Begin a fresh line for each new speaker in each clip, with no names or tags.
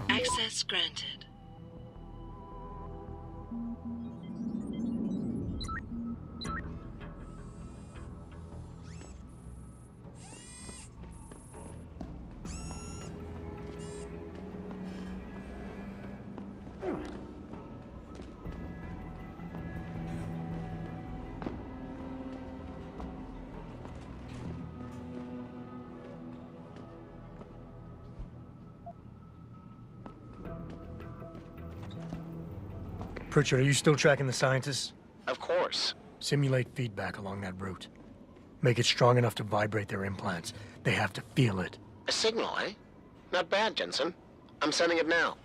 Access granted.
Pritchard, are you still tracking the scientists?
Of course.
Simulate feedback along that route. Make it strong enough to vibrate their implants. They have to feel it.
A signal, eh? Not bad, Jensen. I'm sending it now.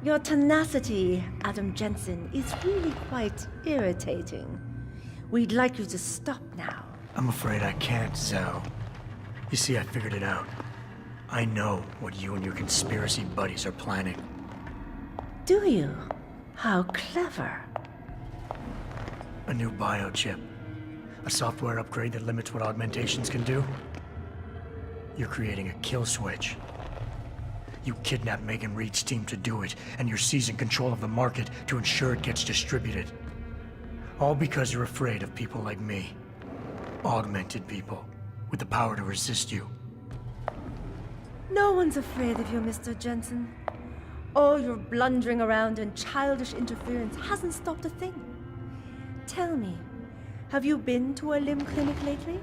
Your tenacity, Adam Jensen, is really quite irritating. We'd like you to stop now.
I'm afraid I can't, Zhao. You see, I figured it out. I know what you and your conspiracy buddies are planning.
Do you? How clever.
A new biochip. A software upgrade that limits what augmentations can do. You're creating a kill switch. You kidnapped Megan Reed's team to do it, and you're seizing control of the market to ensure it gets distributed. All because you're afraid of people like me. Augmented people, with the power to resist you.
No one's afraid of you, Mr. Jensen. All your blundering around and childish interference hasn't stopped a thing. Tell me, have you been to a limb clinic lately?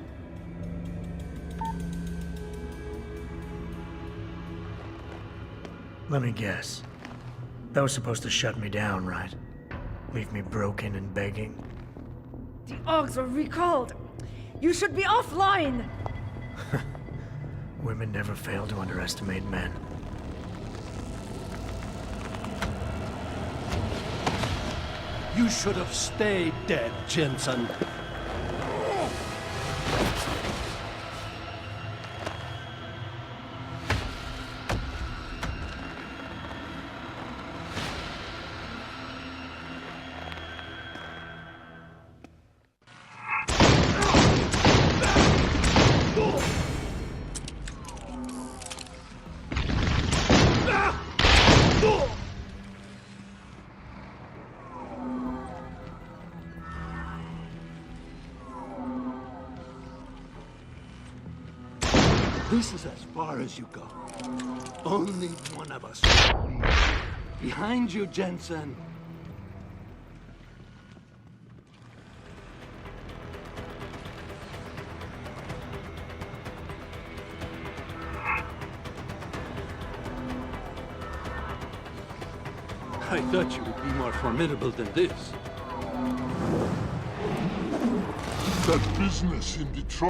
Let me guess. That was supposed to shut me down, right? Leave me broken and begging.
The Augs were recalled. You should be offline.
Women never fail to underestimate men.
You should have stayed dead, Jensen. This is as far as you go. Only one of us. Behind you, Jensen. I thought you would be more formidable than this.
That business in Detroit.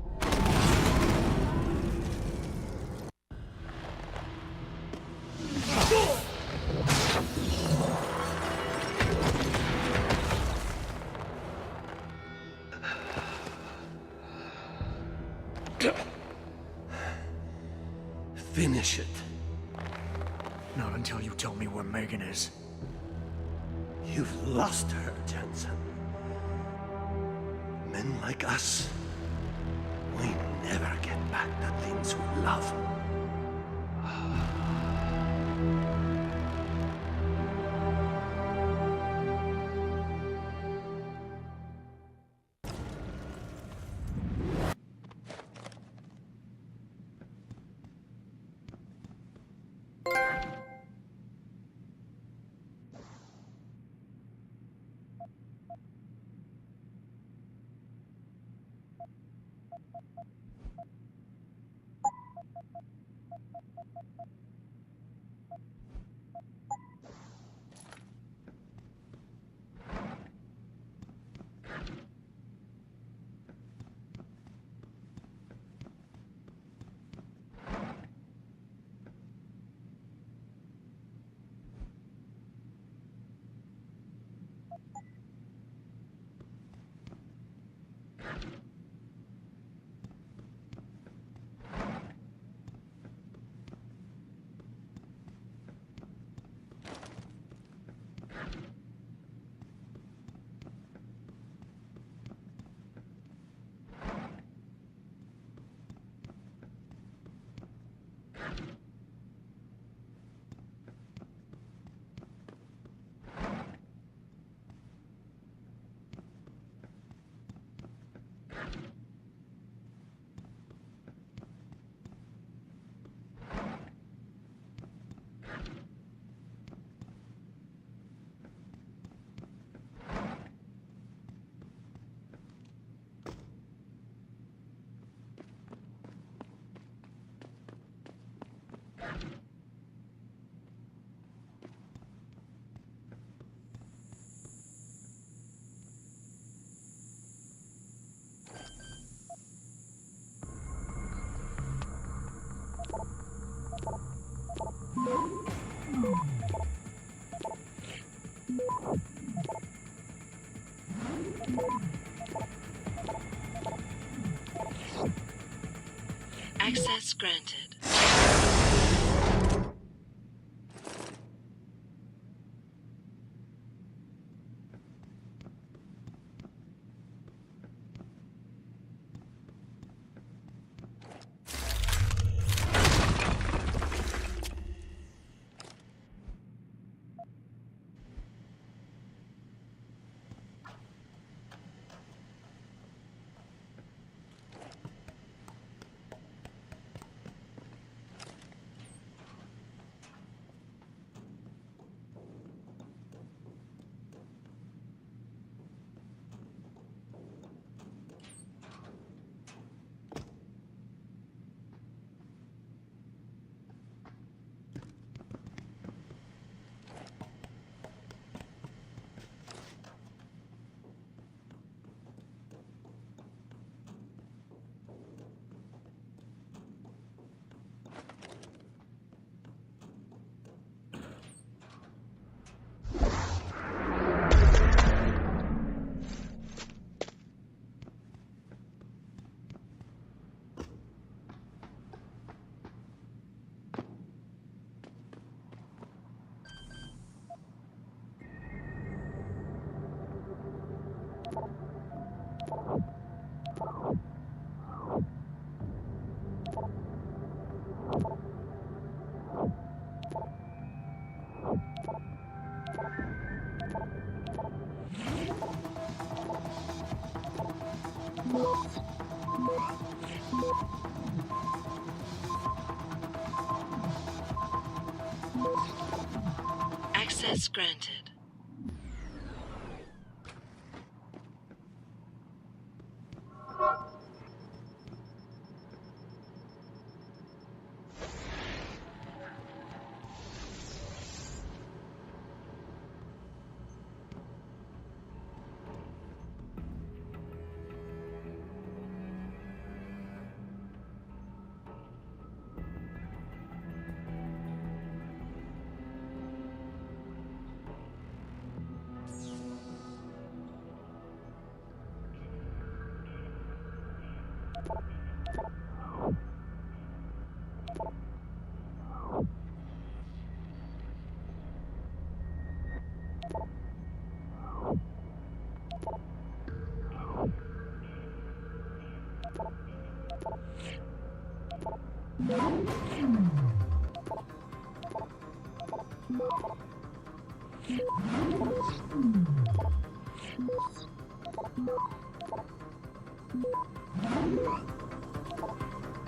Finish it.
Not until you tell me where Megan is.
You've lost her, Jensen. Men like us, we never get back the things we love.
Access granted. Access granted.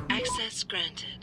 Access granted.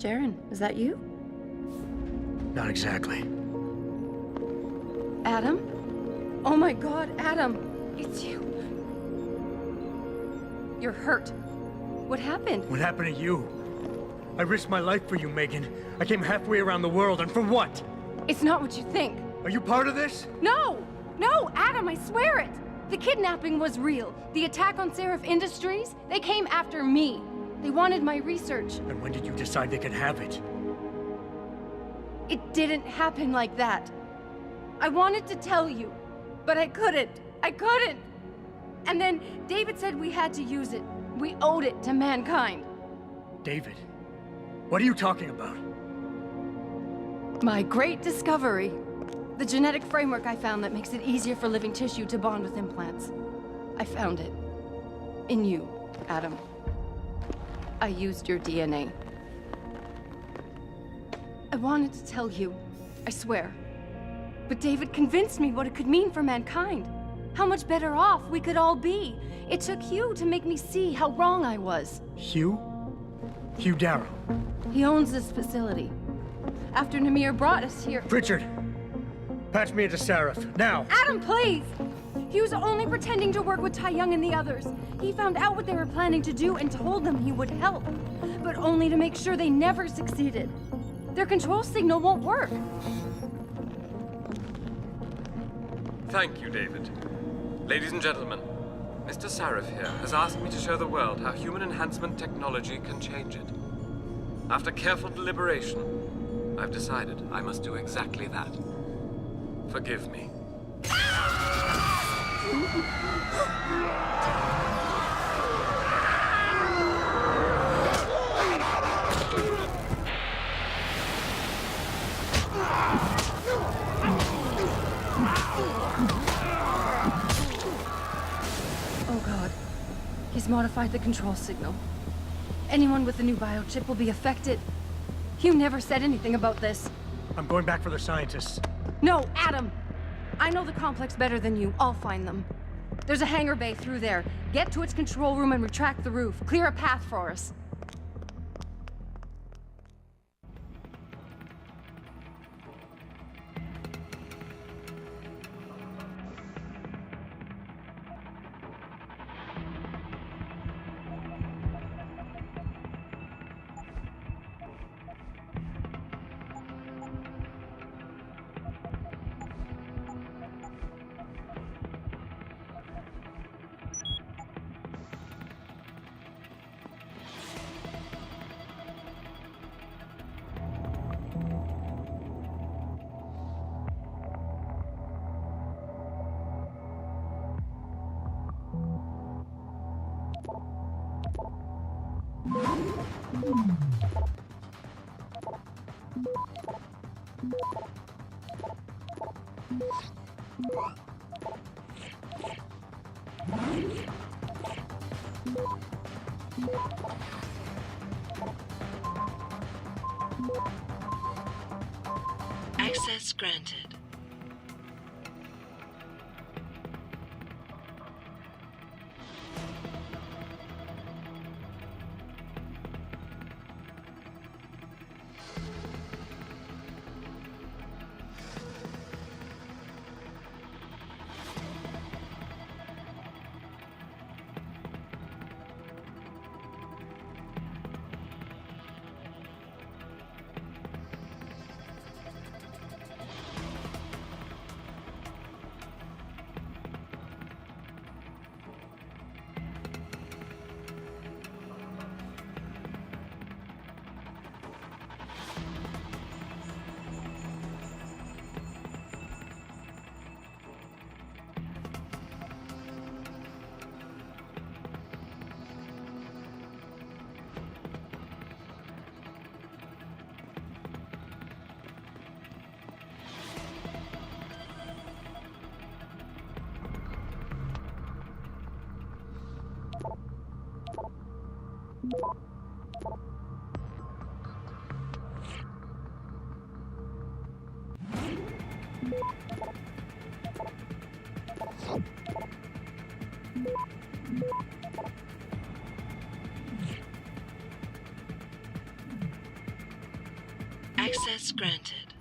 Jaren, is that you?
Not exactly.
Adam? Oh my god, Adam! It's you! You're hurt. What happened?
What happened to you? I risked my life for you, Megan. I came halfway around the world, and for what?
It's not what you think.
Are you part of this?
No! No, Adam, I swear it! The kidnapping was real. The attack on Seraph Industries, they came after me. They wanted my research.
And when did you decide they could have it?
It didn't happen like that. I wanted to tell you, but I couldn't. I couldn't! And then David said we had to use it. We owed it to mankind.
David? What are you talking about?
My great discovery. The genetic framework I found that makes it easier for living tissue to bond with implants. I found it. In you, Adam. I used your DNA. I wanted to tell you, I swear. But David convinced me what it could mean for mankind. How much better off we could all be. It took Hugh to make me see how wrong I was.
Hugh? Hugh Darrow.
He owns this facility. After Namir brought us here...
Richard! Patch me into Seraph, now!
Adam, please! He was only pretending to work with Tai Young and the others. He found out what they were planning to do and told them he would help. But only to make sure they never succeeded. Their control signal won't work.
Thank you, David. Ladies and gentlemen, Mr. Seraph here has asked me to show the world how human enhancement technology can change it. After careful deliberation, I've decided I must do exactly that. Forgive me.
modified the control signal. Anyone with the new biochip will be affected. You never said anything about this.
I'm going back for the scientists.
No, Adam! I know the complex better than you. I'll find them. There's a hangar bay through there. Get to its control room and retract the roof. Clear a path for us.
Access granted. Access granted.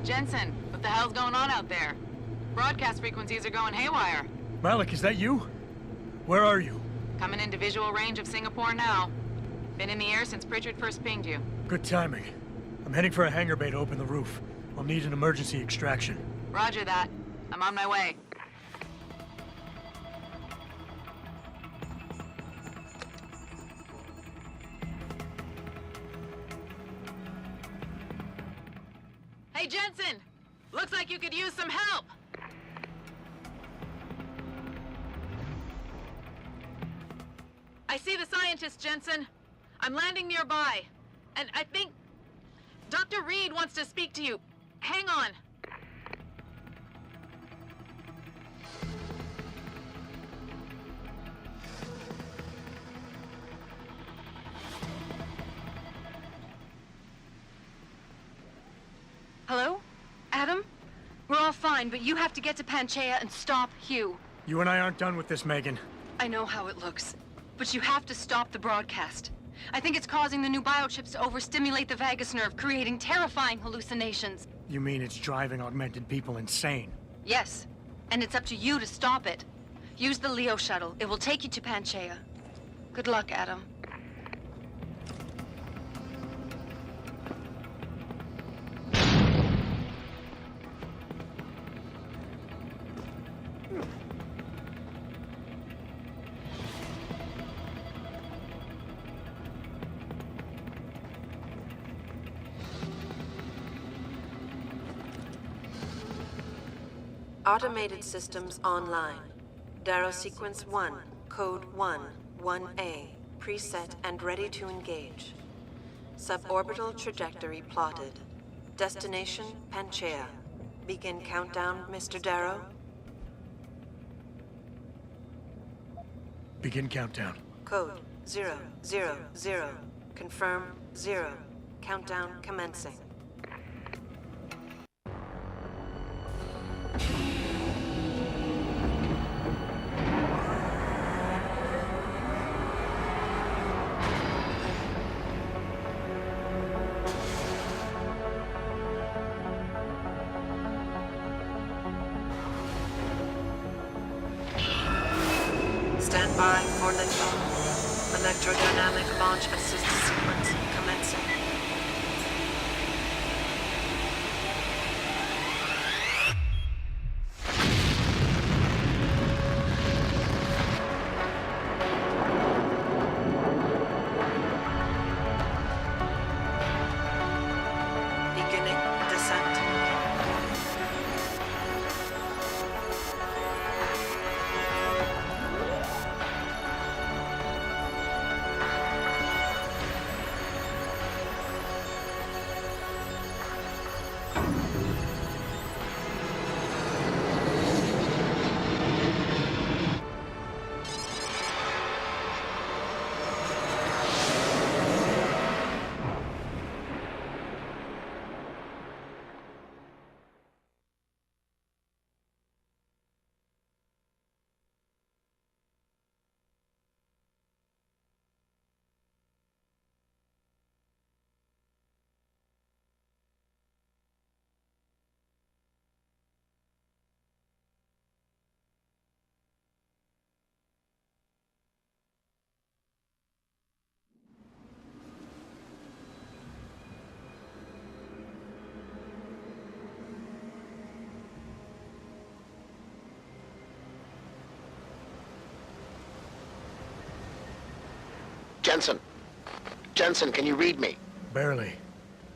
Jensen, what the hell's going on out there? Broadcast frequencies are going haywire.
Malik, is that you? Where are you?
Coming into visual range of Singapore now. Been in the air since Pritchard first pinged you.
Good timing. I'm heading for a hangar bay to open the roof. I'll need an emergency extraction.
Roger that. I'm on my way. Hey, Jensen! Looks like you could use some help! I see the scientist, Jensen. I'm landing nearby. And I think Dr. Reed wants to speak to you. Hang on. Hello? Adam? We're all fine.
fine, but you have to get to Panchaea and stop Hugh.
You and I aren't done with this, Megan.
I know how it looks, but you have to stop the broadcast. I think it's causing the new biochips to overstimulate the vagus nerve, creating terrifying hallucinations.
You mean it's driving augmented people insane?
Yes, and it's up to you to stop it. Use the Leo shuttle. It will take you to Panchaea. Good luck, Adam.
Automated systems online. Darrow Sequence 1, Code 1, 1A, preset and ready to engage. Suborbital trajectory plotted. Destination, Panchaea. Begin countdown, Mr. Darrow.
Begin countdown.
Code 000. Confirm 0. Countdown commencing. Stand by for liftoff. Electrodynamic launch assist sequence commencing. Beginning descent.
Jensen. Jensen, can you read me?
Barely.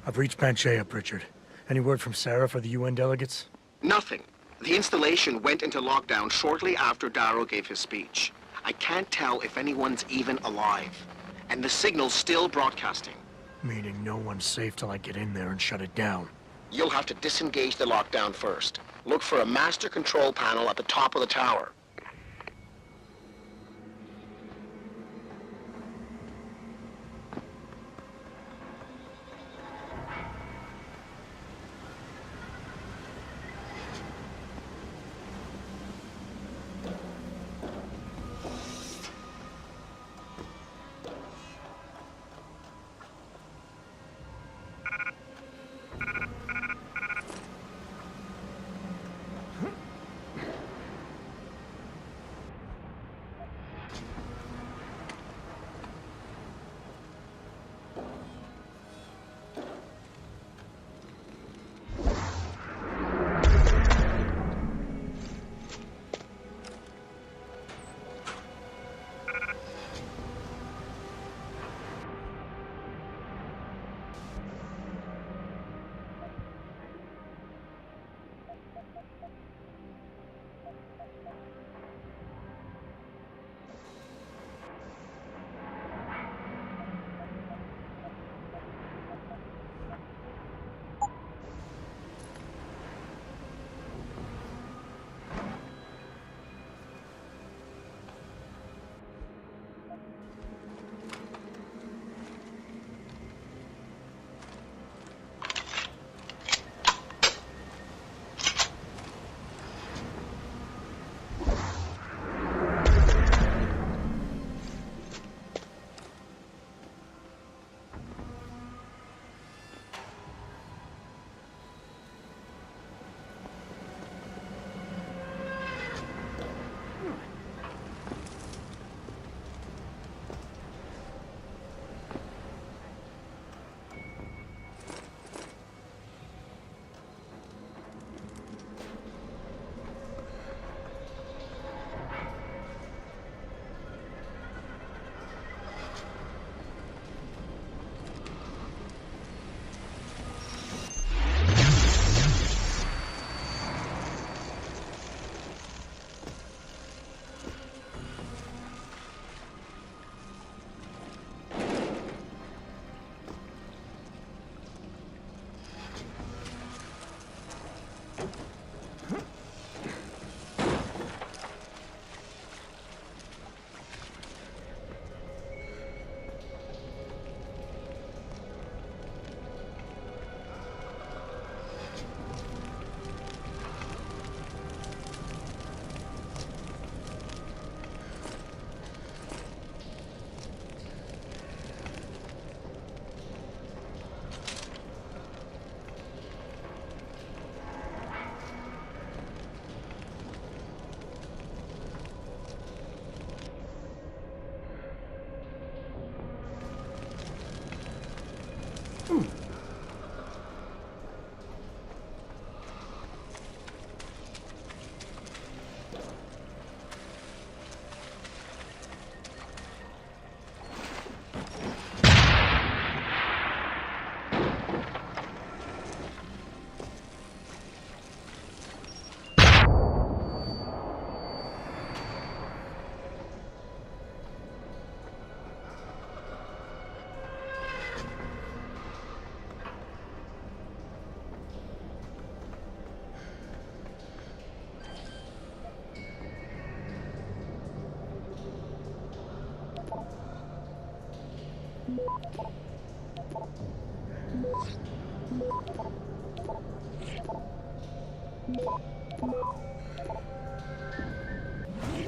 I've reached Panchaea, Pritchard. Any word from Sarah for the UN delegates?
Nothing. The installation went into lockdown shortly after Darrow gave his speech. I can't tell if anyone's even alive. And the signal's still broadcasting.
Meaning no one's safe till I get in there and shut it down.
You'll have to disengage the lockdown first. Look for a master control panel at the top of the tower.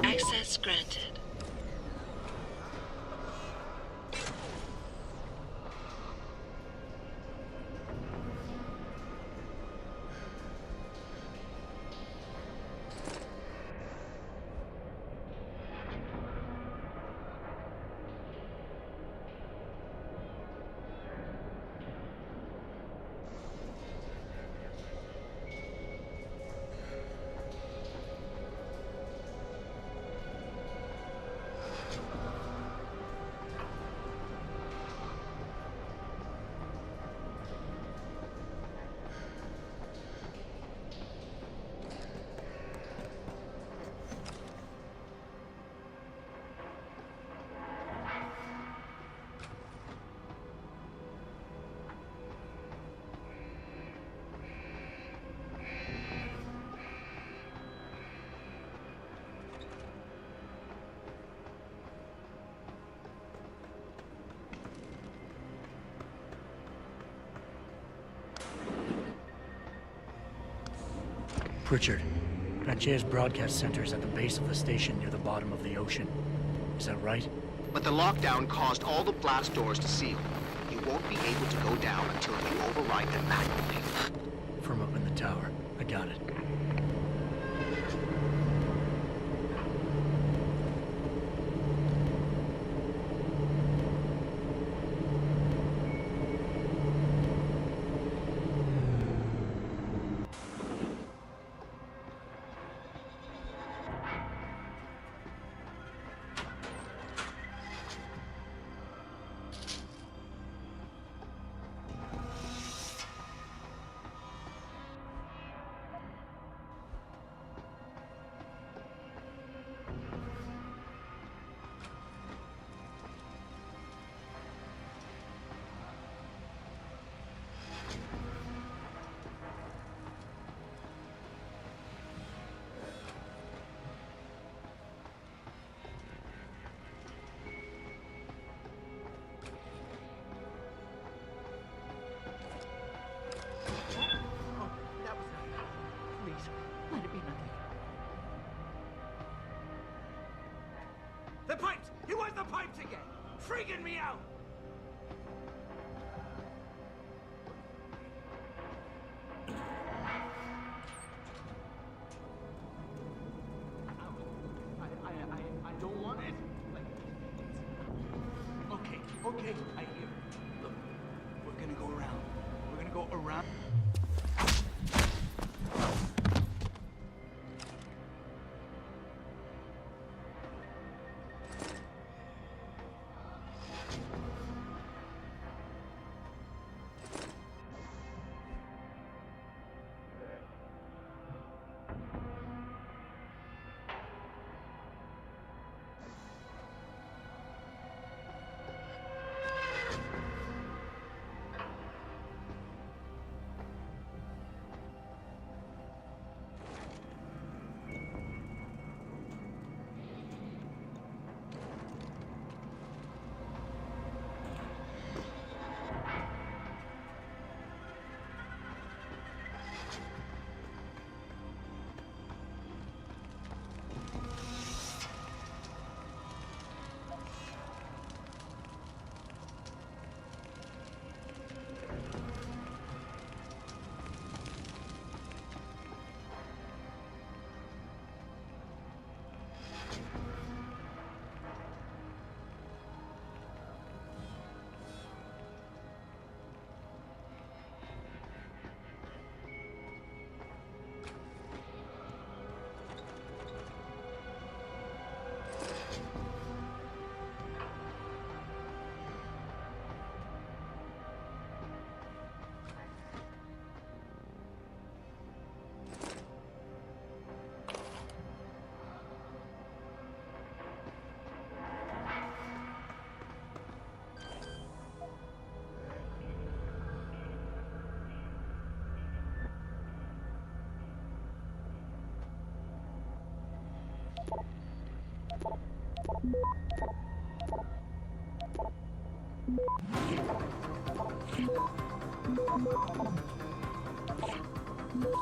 Access granted.
Pritchard, Ranchea's broadcast center is at the base of the station near the bottom of the ocean. Is that right?
But the lockdown caused all the blast doors to seal. You won't be able to go down until you override them manually.
From up in the tower. I got it.
The pipes! He wants the pipes again! Freaking me out! I don't want it. Okay, I hear. Look, we're gonna go around. We're gonna go around.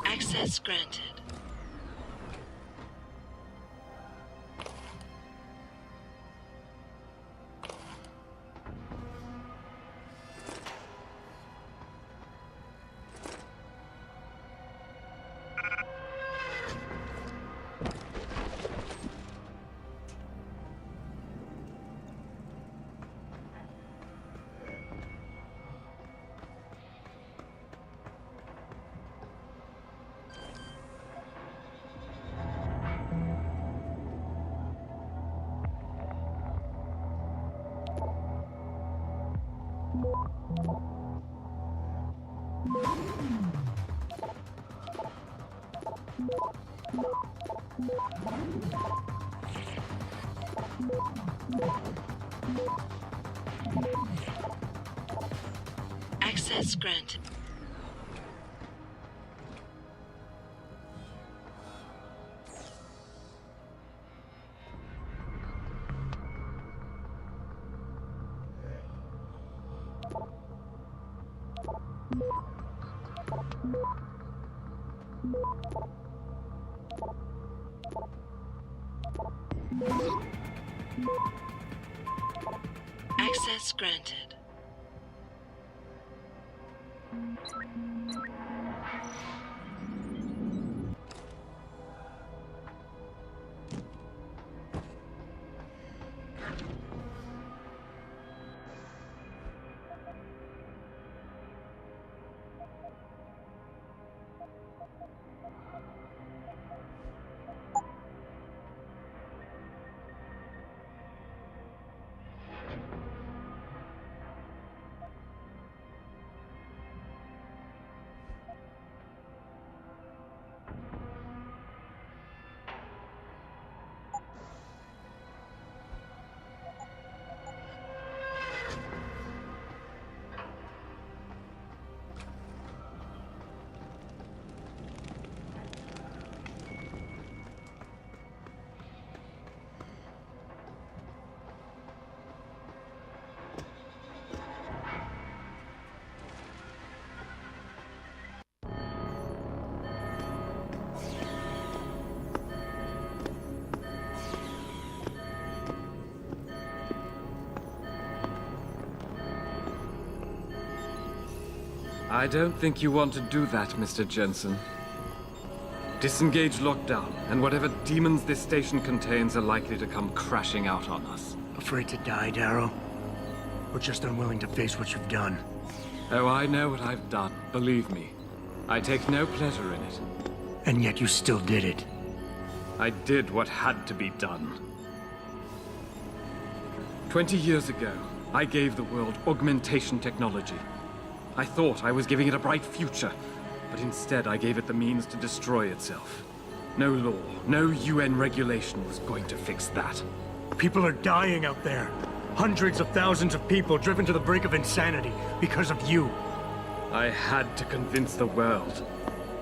Access granted. Access granted. Access granted.
I don't think you want to do that, Mr. Jensen. Disengage lockdown, and whatever demons this station contains are likely to come crashing out on us.
Afraid to die, Darrow? Or just unwilling to face what you've done?
Oh, I know what I've done, believe me. I take no pleasure in it.
And yet you still did it.
I did what had to be done. 20 years ago, I gave the world augmentation technology. I thought I was giving it a bright future, but instead I gave it the means to destroy itself. No law, no UN regulation was going to fix that.
People are dying out there. Hundreds of thousands of people driven to the brink of insanity because of you.
I had to convince the world.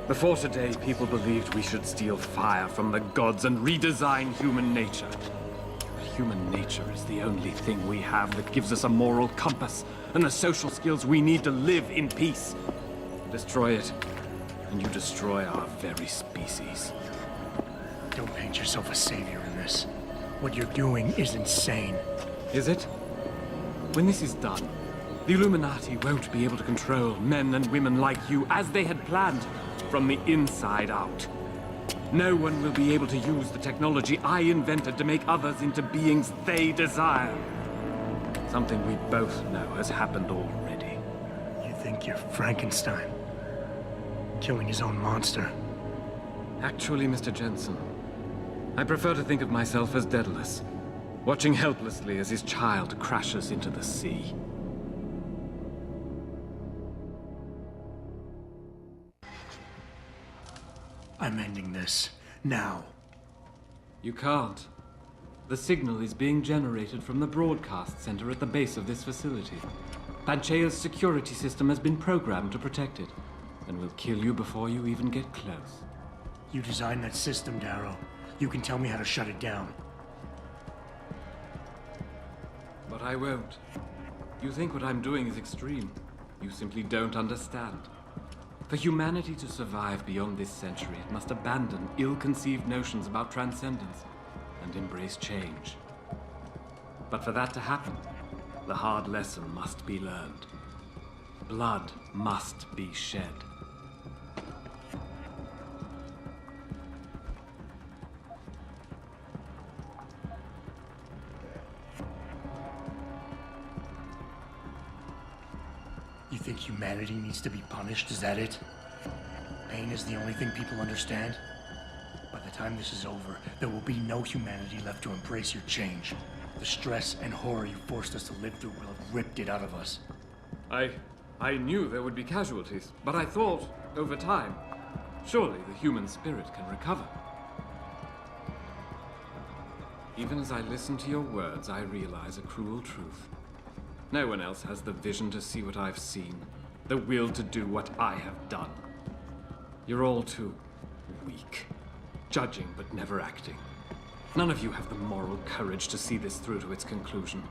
Before today, people believed we should steal fire from the gods and redesign human nature. But human nature is the only thing we have that gives us a moral compass and the social skills we need to live in peace. Destroy it, and you destroy our very species.
Don't paint yourself a savior in this. What you're doing is insane.
Is it? When this is done, the Illuminati won't be able to control men and women like you as they had planned, from the inside out. No one will be able to use the technology I invented to make others into beings they desire. Something we both know has happened already.
You think you're Frankenstein? Killing his own monster?
Actually, Mr. Jensen, I prefer to think of myself as Daedalus, watching helplessly as his child crashes into the sea.
I'm ending this. Now.
You can't. The signal is being generated from the broadcast center at the base of this facility. Panchea's security system has been programmed to protect it, and will kill you before you even get close.
You designed that system, Darrow. You can tell me how to shut it down.
But I won't. You think what I'm doing is extreme. You simply don't understand. For humanity to survive beyond this century, it must abandon ill-conceived notions about transcendence and embrace change. But for that to happen, the hard lesson must be learned. Blood must be shed.
You think humanity needs to be punished? Is that it? Pain is the only thing people understand? By the time this is over, there will be no humanity left to embrace your change. The stress and horror you forced us to live through will have ripped it out of us.
I knew there would be casualties, but I thought, over time, surely the human spirit can recover. Even as I listen to your words, I realize a cruel truth. No one else has the vision to see what I've seen, the will to do what I have done. You're all too weak, judging but never acting. None of you have the moral courage to see this through to its conclusion.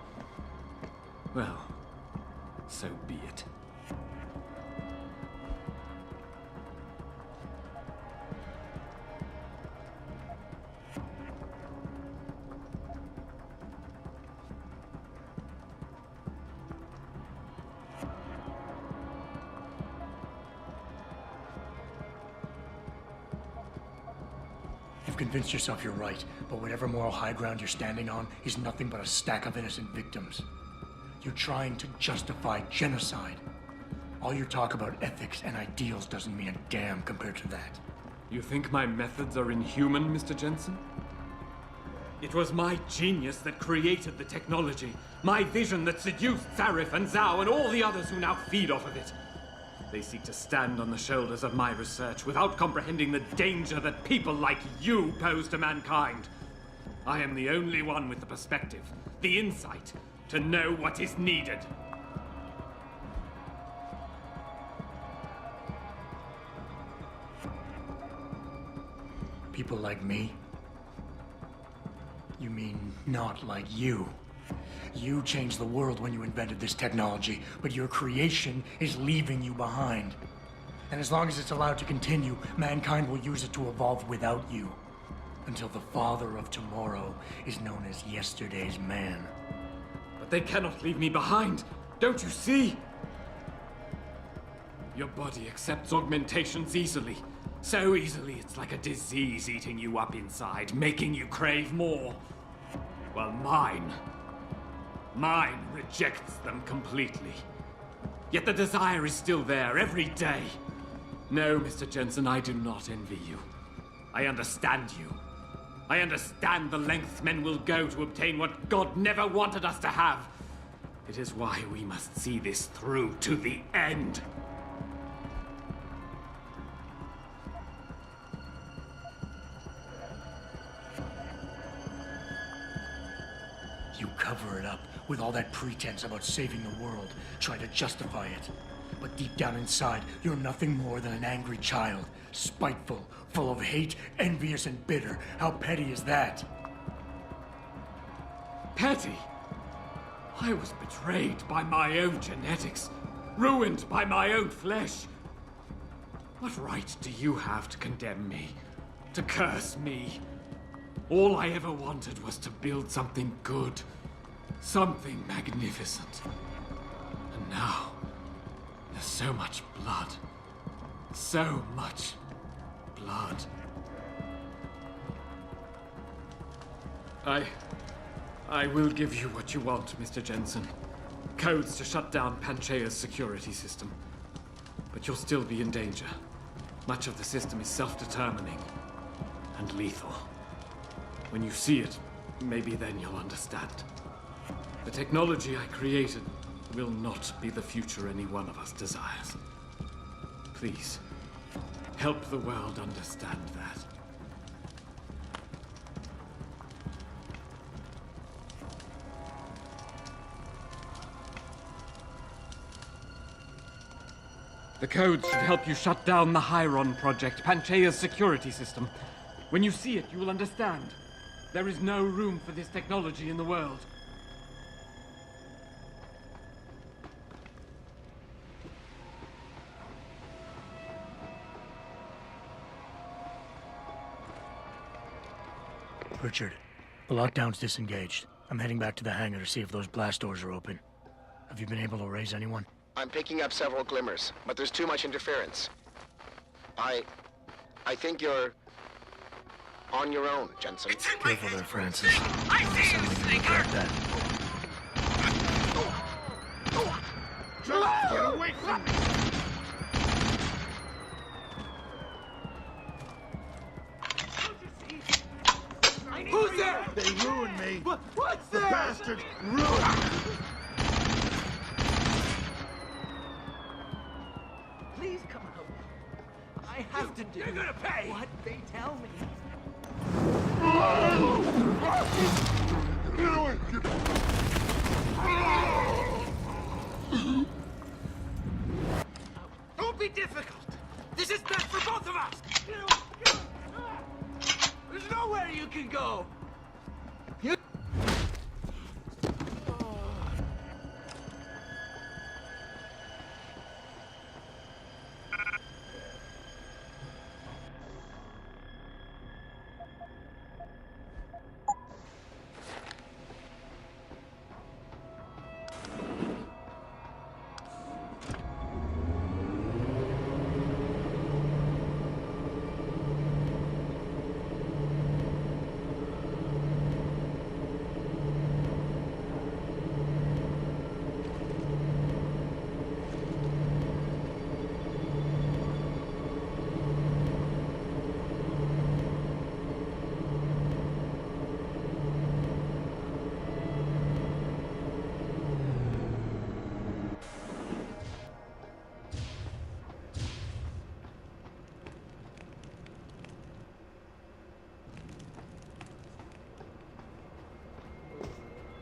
Well, so be it.
You've convinced yourself you're right, but whatever moral high ground you're standing on is nothing but a stack of innocent victims. You're trying to justify genocide. All your talk about ethics and ideals doesn't mean a damn compared to that.
You think my methods are inhuman, Mr. Jensen? It was my genius that created the technology. My vision that seduced Sarif and Zhao and all the others who now feed off of it. They seek to stand on the shoulders of my research without comprehending the danger that people like you pose to mankind. I am the only one with the perspective, the insight, to know what is needed.
People like me? You mean not like you? You changed the world when you invented this technology, but your creation is leaving you behind. And as long as it's allowed to continue, mankind will use it to evolve without you. Until the father of tomorrow is known as yesterday's man.
But they cannot leave me behind. Don't you see? Your body accepts augmentations easily. So easily it's like a disease eating you up inside, making you crave more. While mine rejects them completely. Yet the desire is still there every day. No, Mr. Jensen, I do not envy you. I understand you. I understand the lengths men will go to obtain what God never wanted us to have. It is why we must see this through to the end.
You cover it up with all that pretense about saving the world, try to justify it. But deep down inside, you're nothing more than an angry child, spiteful, full of hate, envious and bitter. How petty is that?
Petty? I was betrayed by my own genetics, ruined by my own flesh. What right do you have to condemn me, to curse me? All I ever wanted was to build something good, something magnificent. And now, there's so much blood. So much blood. I will give you what you want, Mr. Jensen. Codes to shut down Panchaea's security system. But you'll still be in danger. Much of the system is self-determining and lethal. When you see it, maybe then you'll understand. The technology I created will not be the future any one of us desires. Please, help the world understand that. The codes should help you shut down the Hyron project, Panchaea's security system. When you see it, you will understand. There is no room for this technology in the world.
Richard, the lockdown's disengaged. I'm heading back to the hangar to see if those blast doors are open. Have you been able to raise anyone?
I'm picking up several glimmers, but there's too much interference. I think you're on your own, Jensen.
Careful there, Francis. I see you, Sneaker!
Get away from me!
Who's there?
They ruined me.
What's
The
there?
bastards ruined me.
Please come out. I have to do. You're gonna pay what they tell me.
Get away!
Don't be difficult. This is best for both of us. There's nowhere you can go.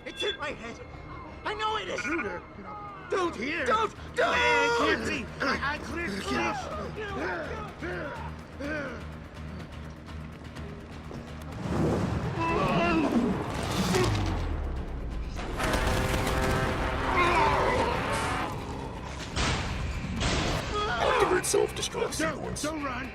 It's in my head. I know it is.
Shooter!
Don't hear. Don't. I can't see. I clear.
Activate self-destruct sequence.
Don't run.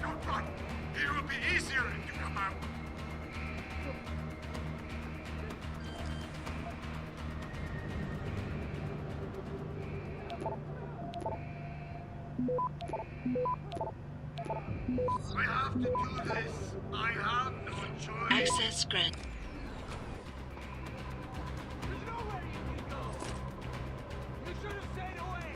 Don't run! It will be easier if you come out. I have to do this. I have no choice.
Access granted.
There's nowhere you can go. You should have stayed away.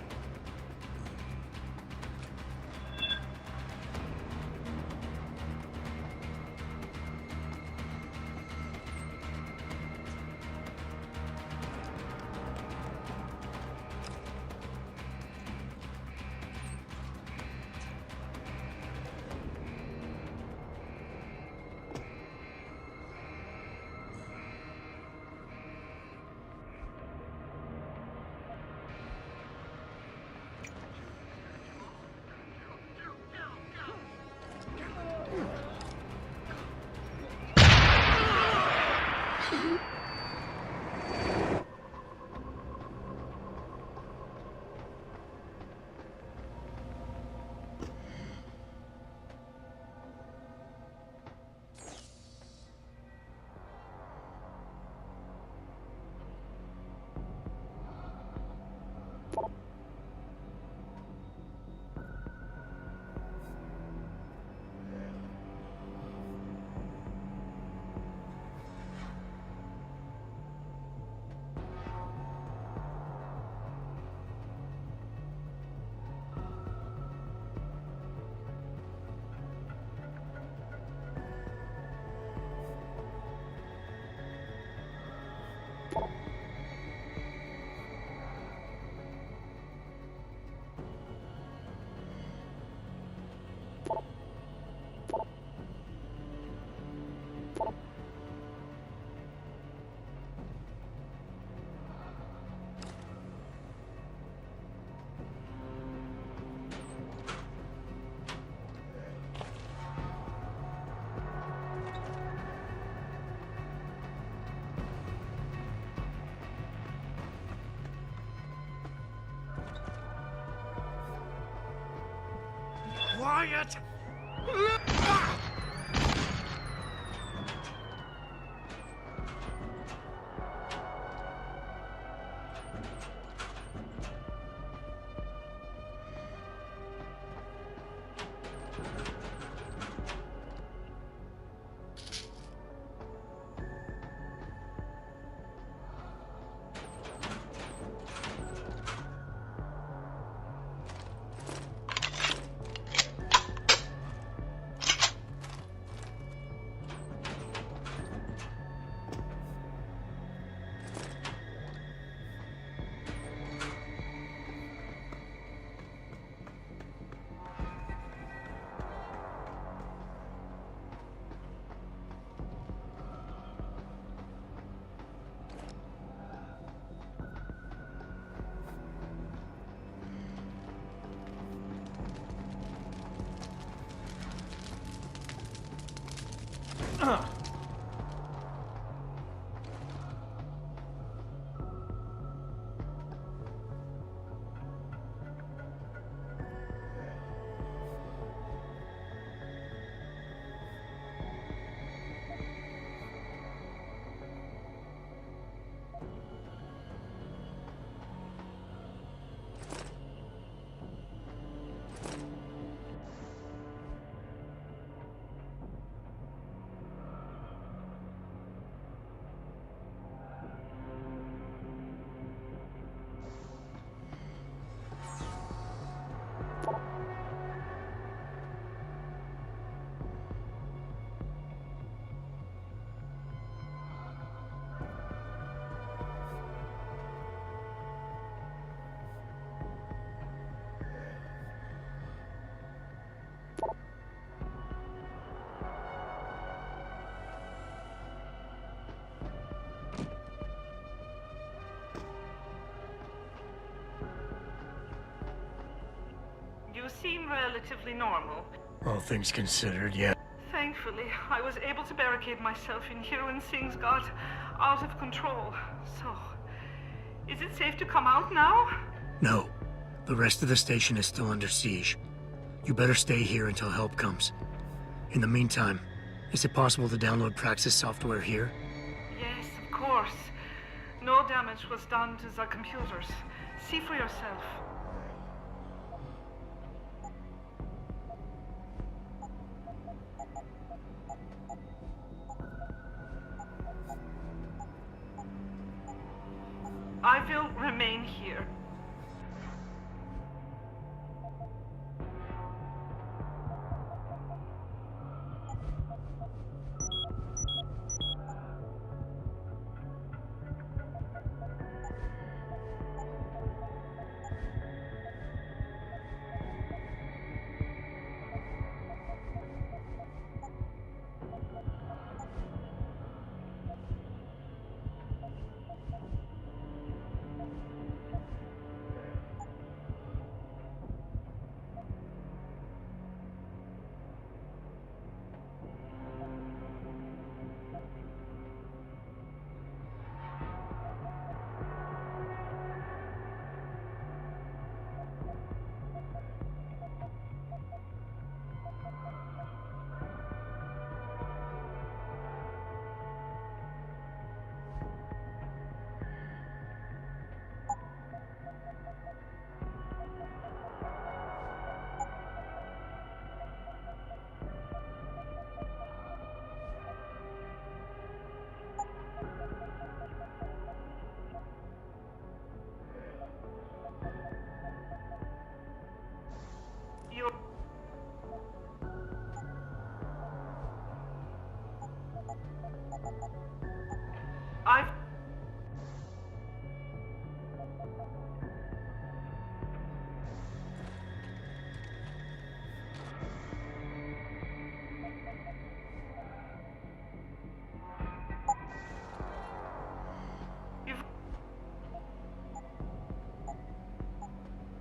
idiot!
You seem relatively normal.
All things considered, yeah.
Thankfully, I was able to barricade myself in here when things got out of control. So, is it safe to come out now?
No. The rest of the station is still under siege. You better stay here until help comes. In the meantime, is it possible to download Praxis software here?
Yes, of course. No damage was done to the computers. See for yourself. I will remain here.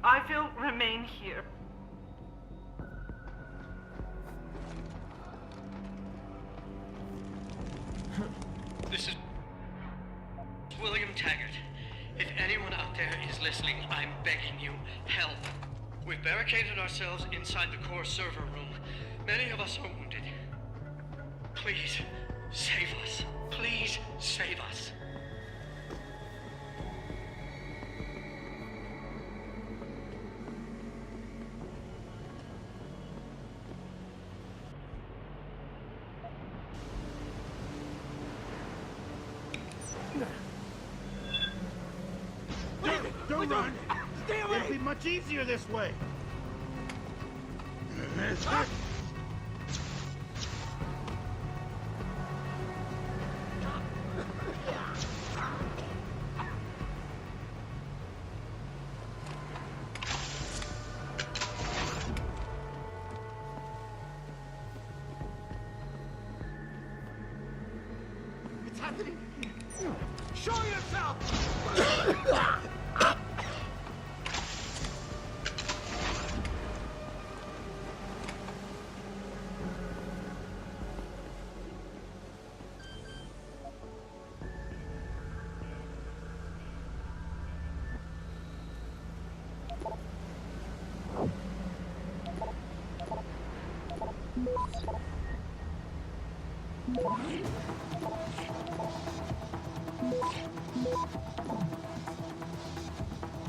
I will remain here.
This is William Taggart. If anyone out there is listening, I'm begging you, help. We've barricaded ourselves inside the core server room. Many of us are wounded. Please, save us. Please, save us.
Don't run! Stay away! It'll be much easier this way. It's happening! Show yourself!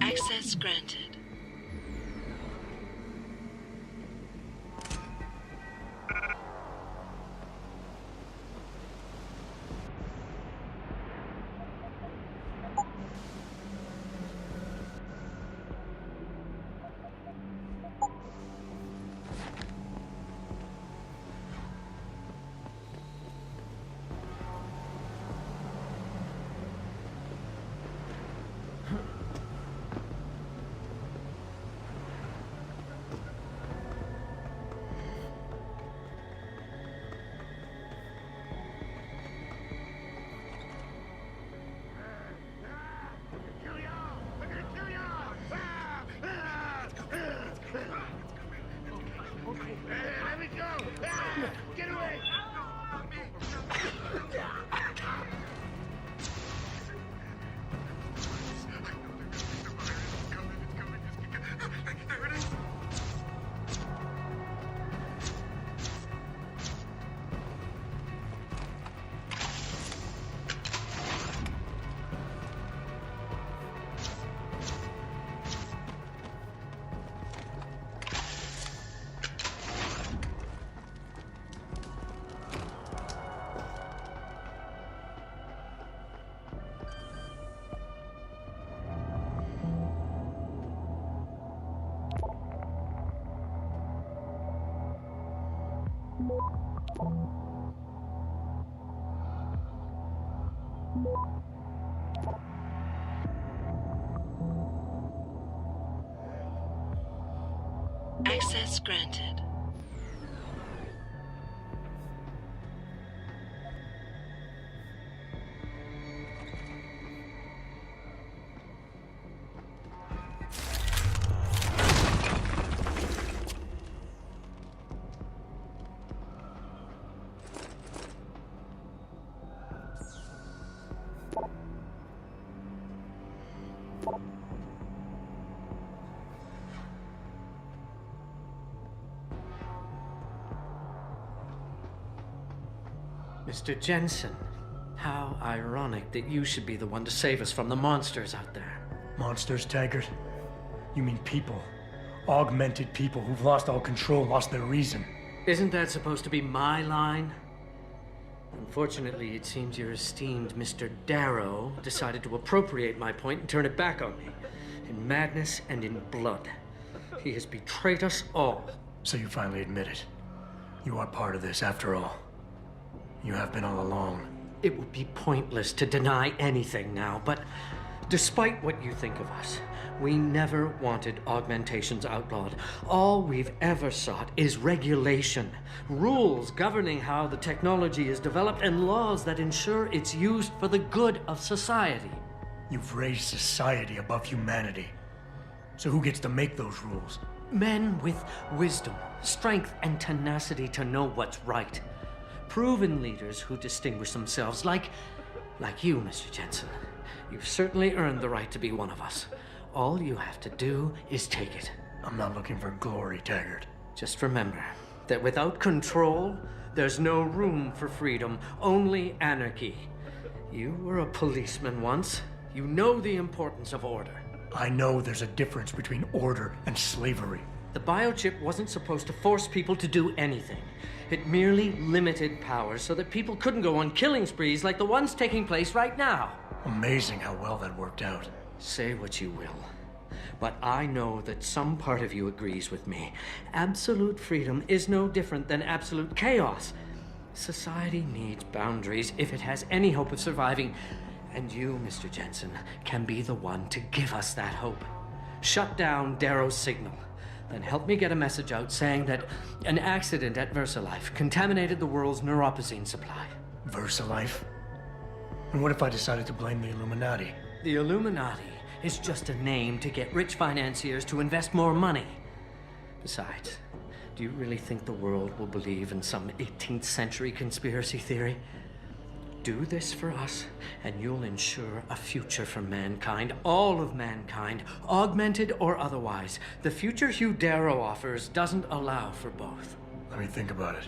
Access granted. Let me go! Get away! Access granted.
Mr. Jensen, how ironic that you should be the one to save us from the monsters out there.
Monsters, Taggart? You mean people. Augmented people who've lost all control, lost their reason.
Isn't that supposed to be my line? Unfortunately, it seems your esteemed Mr. Darrow decided to appropriate my point and turn it back on me. In madness and in blood. He has betrayed us all.
So you finally admit it. You are part of this, after all. You have been all along.
It would be pointless to deny anything now, but despite what you think of us, we never wanted augmentations outlawed. All we've ever sought is regulation, rules governing how the technology is developed, and laws that ensure it's used for the good of society.
You've raised society above humanity. So who gets to make those rules?
Men with wisdom, strength, and tenacity to know what's right. Proven leaders who distinguish themselves like you, Mr. Jensen. You've certainly earned the right to be one of us. All you have to do is take it.
I'm not looking for glory, Taggart.
Just remember that without control, there's no room for freedom, only anarchy. You were a policeman once. You know the importance of order.
I know there's a difference between order and slavery.
The biochip wasn't supposed to force people to do anything. It merely limited powers so that people couldn't go on killing sprees like the ones taking place right now.
Amazing how well that worked out.
Say what you will, but I know that some part of you agrees with me. Absolute freedom is no different than absolute chaos. Society needs boundaries if it has any hope of surviving, and you, Mr. Jensen, can be the one to give us that hope. Shut down Darrow's signal, then help me get a message out saying that an accident at VersaLife contaminated the world's neuropozyne supply.
VersaLife? And what if I decided to blame the Illuminati?
The Illuminati is just a name to get rich financiers to invest more money. Besides, do you really think the world will believe in some 18th century conspiracy theory? Do this for us, and you'll ensure a future for mankind, all of mankind, augmented or otherwise. The future Hugh Darrow offers doesn't allow for both.
Let me think about it.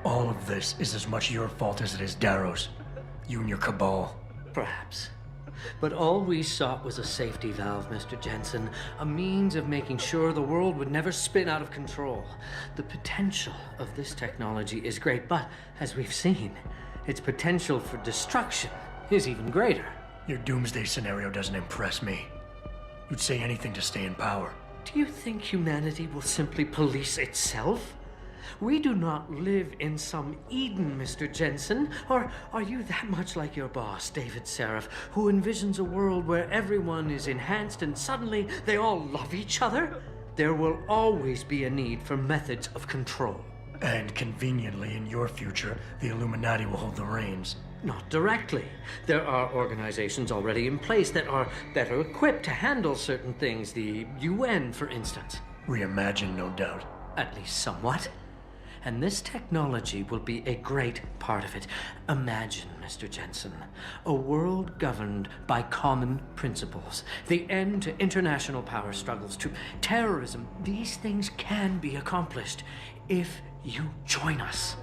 All of this is as much your fault as it is Darrow's. You and your cabal.
Perhaps. But all we sought was a safety valve, Mr. Jensen. A means of making sure the world would never spin out of control. The potential of this technology is great, but as we've seen, its potential for destruction is even greater.
Your doomsday scenario doesn't impress me. You'd say anything to stay in power.
Do you think humanity will simply police itself? We do not live in some Eden, Mr. Jensen. Or are you that much like your boss, David Seraph, who envisions a world where everyone is enhanced and suddenly they all love each other? There will always be a need for methods of control.
And conveniently, in your future, the Illuminati will hold the reins.
Not directly. There are organizations already in place that are better equipped to handle certain things, the UN, for instance.
Reimagined, no doubt.
At least somewhat. And this technology will be a great part of it. Imagine, Mr. Jensen, a world governed by common principles. The end to international power struggles, to terrorism. These things can be accomplished if you join us.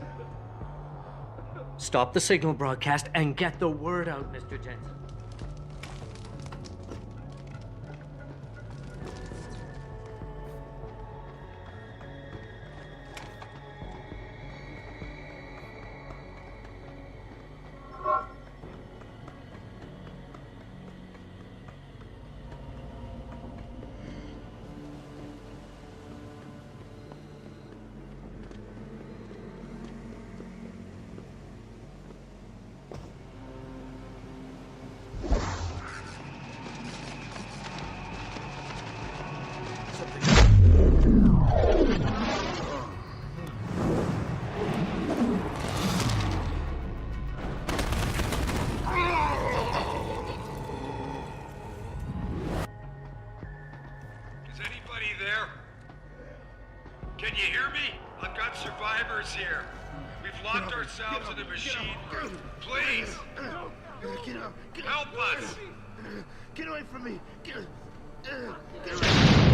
Stop the signal broadcast and get the word out, Mr. Jensen.
Can you hear me? I've got survivors here. We've locked ourselves in a machine room. Please!
Get up!
Help us!
Get away from me! Get away from me!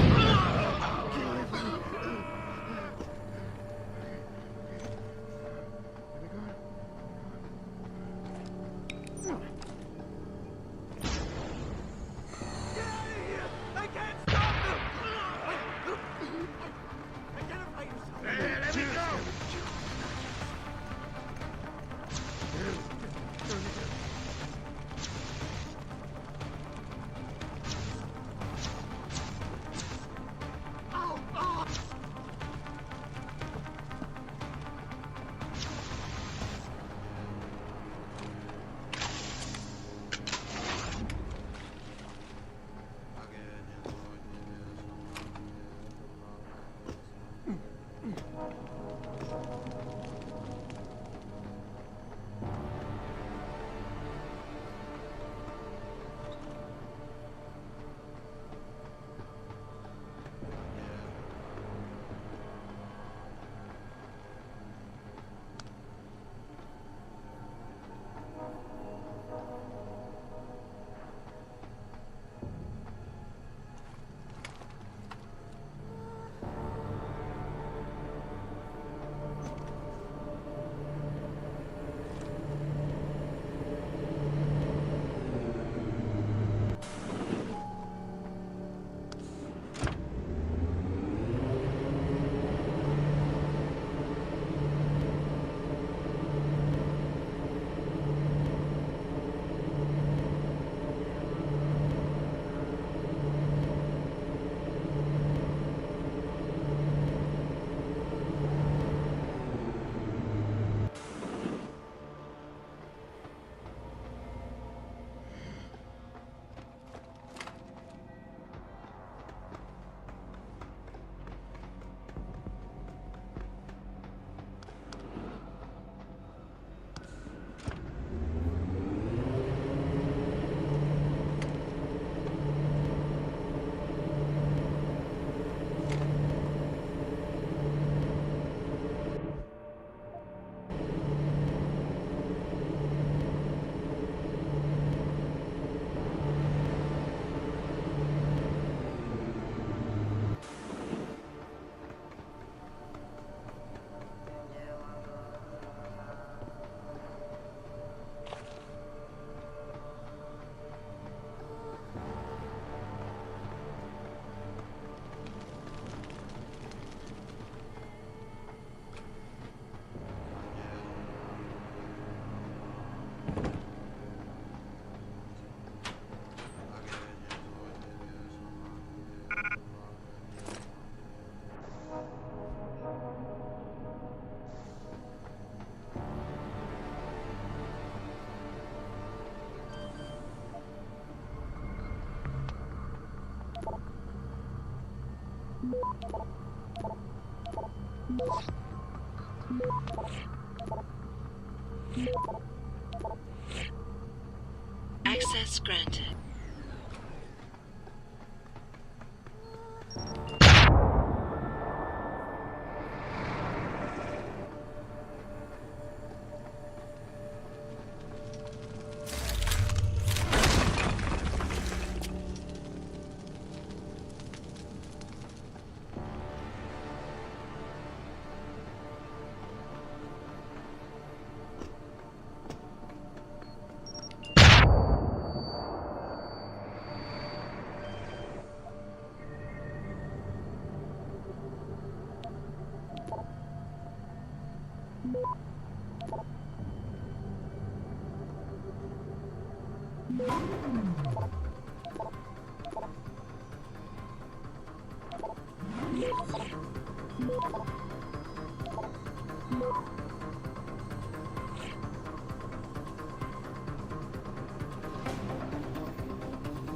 Access granted.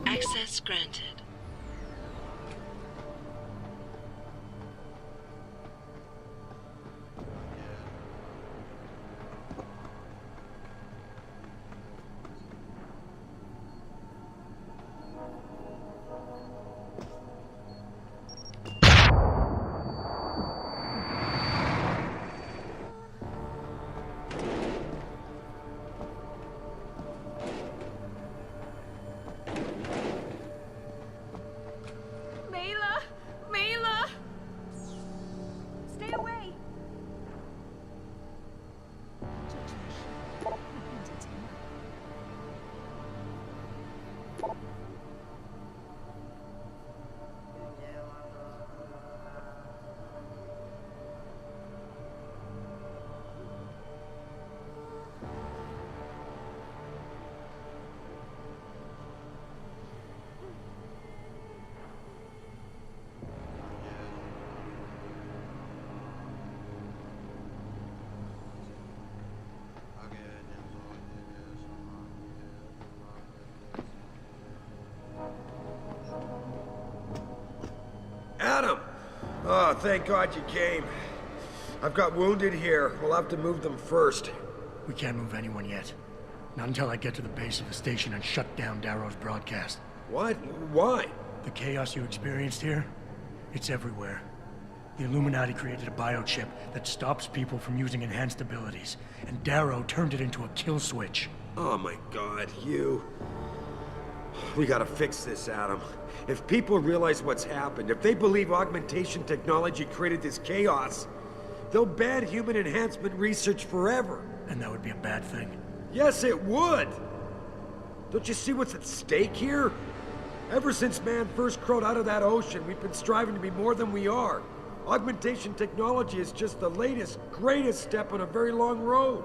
Access granted.
Adam! Oh, thank God you came. I've got wounded here. We'll have to move them first.
We can't move anyone yet. Not until I get to the base of the station and shut down Darrow's broadcast.
What? Why?
The chaos you experienced here, it's everywhere. The Illuminati created a biochip that stops people from using enhanced abilities, and Darrow turned it into a kill switch.
Oh my God, you... We gotta fix this, Adam. If people realize what's happened, if they believe augmentation technology created this chaos, they'll ban human enhancement research forever.
And that would be a bad thing.
Yes, it would! Don't you see what's at stake here? Ever since man first crawled out of that ocean, we've been striving to be more than we are. Augmentation technology is just the latest, greatest step on a very long road.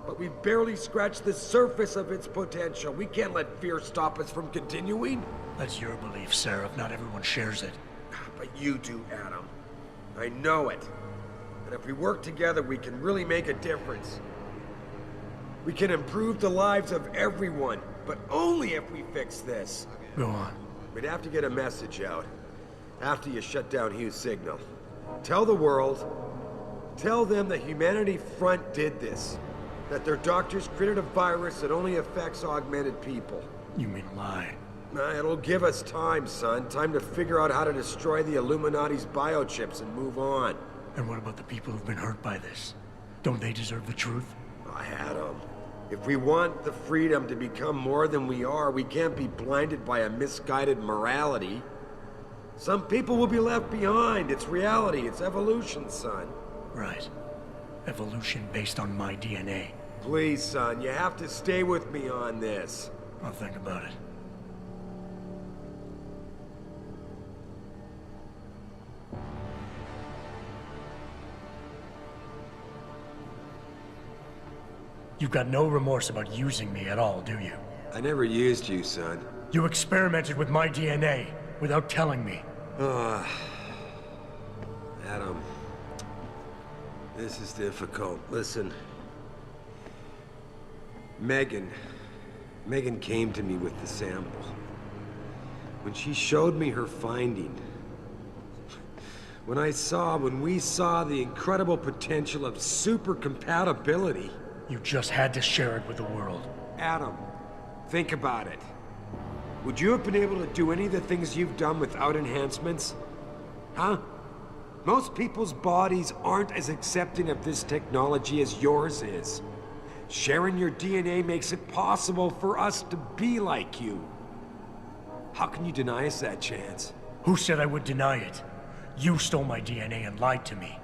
But we've barely scratched the surface of its potential. We can't let fear stop us from continuing.
That's your belief, Seraph. Not everyone shares it.
But you do, Adam. I know it. And if we work together, we can really make a difference. We can improve the lives of everyone, but only if we fix this.
Go on.
We'd have to get a message out after you shut down Hugh's signal. Tell the world, tell them the Humanity Front did this. That their doctors created a virus that only affects augmented people.
You mean lie?
It'll give us time, son. Time to figure out how to destroy the Illuminati's biochips and move on.
And what about the people who've been hurt by this? Don't they deserve the truth?
Adam, if we want the freedom to become more than we are, we can't be blinded by a misguided morality. Some people will be left behind. It's reality. It's evolution, son.
Right. Evolution based on my DNA.
Please, son, you have to stay with me on this.
I'll think about it. You've got no remorse about using me at all, do you?
I never used you, son.
You experimented with my DNA without telling me.
Adam, this is difficult. Listen. Megan came to me with the sample. When she showed me her finding, When we saw the incredible potential of super compatibility.
You just had to share it with the world.
Adam, think about it. Would you have been able to do any of the things you've done without enhancements? Huh? Most people's bodies aren't as accepting of this technology as yours is. Sharing your DNA makes it possible for us to be like you. How can you deny us that chance?
Who said I would deny it? You stole my DNA and lied to me.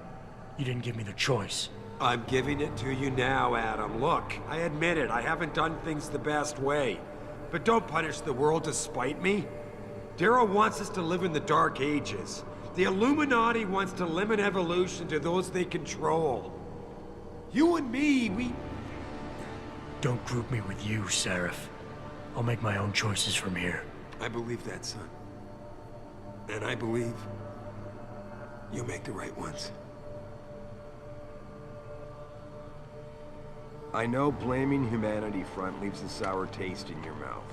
You didn't give me the choice.
I'm giving it to you now, Adam. Look, I admit it, I haven't done things the best way. But don't punish the world to spite me. Darrow wants us to live in the Dark Ages. The Illuminati wants to limit evolution to those they control. You and me, we...
Don't group me with you, Seraph. I'll make my own choices from here.
I believe that, son. And I believe you'll make the right ones.
I know blaming Humanity Front leaves a sour taste in your mouth,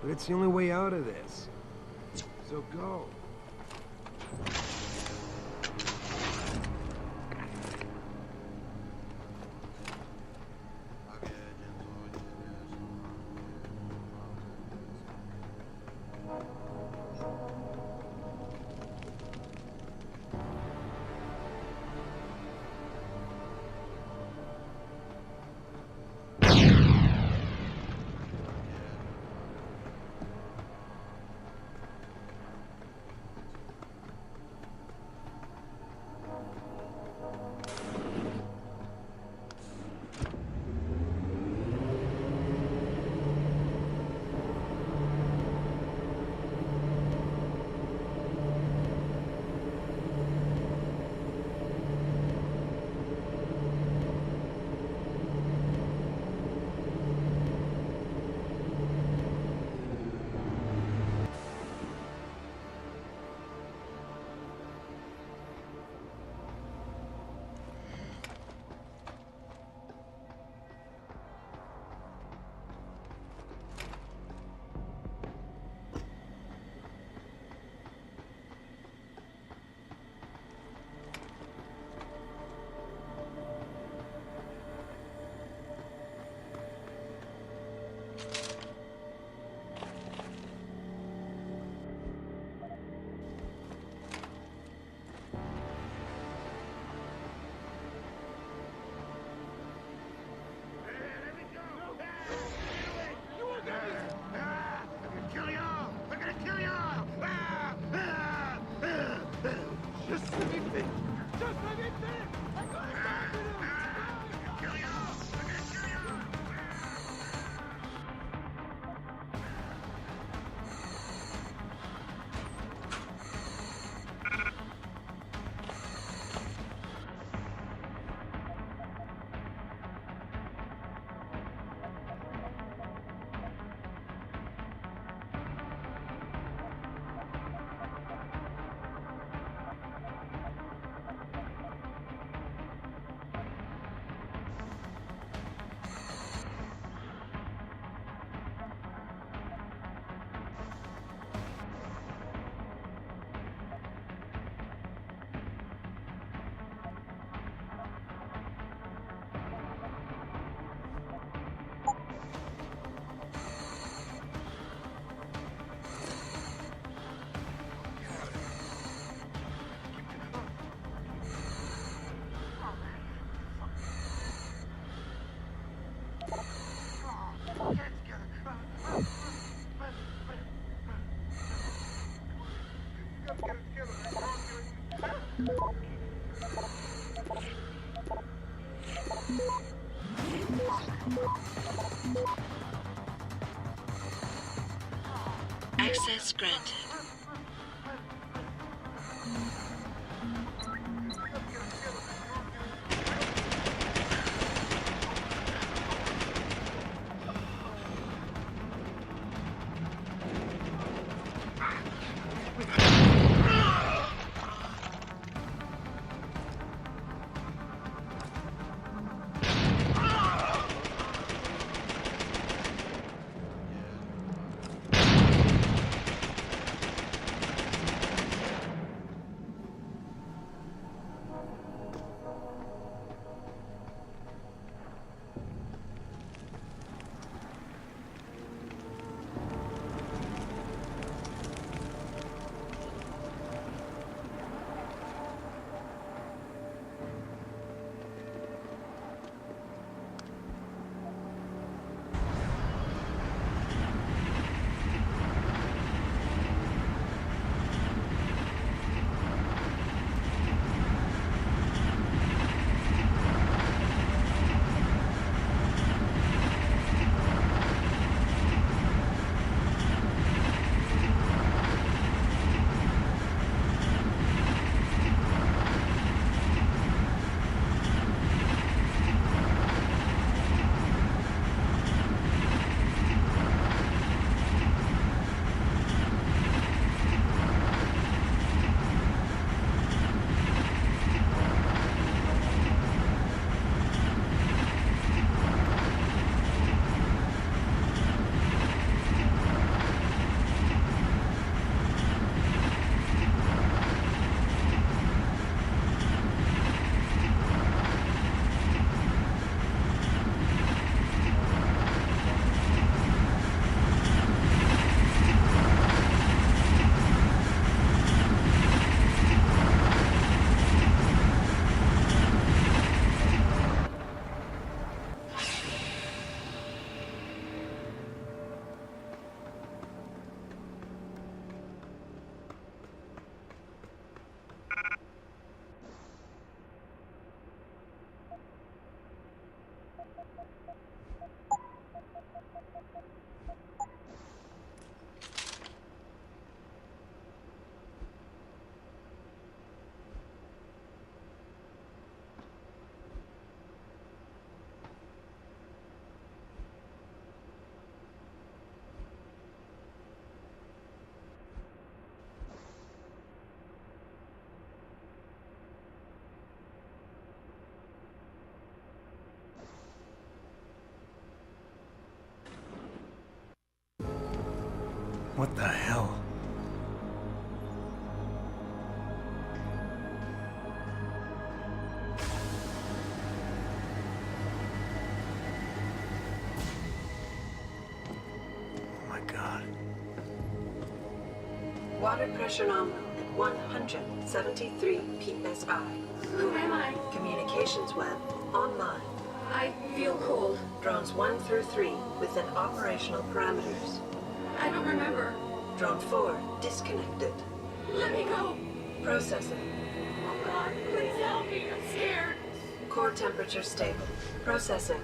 but it's the only way out of this. So go.
Access granted.
What the hell? Oh my God.
Water pressure nominal at 173 psi.
Who am I?
Communications web online.
I feel cold.
Drones 1 through 3 within operational parameters.
I don't remember.
Drone 4 disconnected.
Let me go.
Processing.
Oh God, please help me. I'm scared.
Core temperature stable. Processing.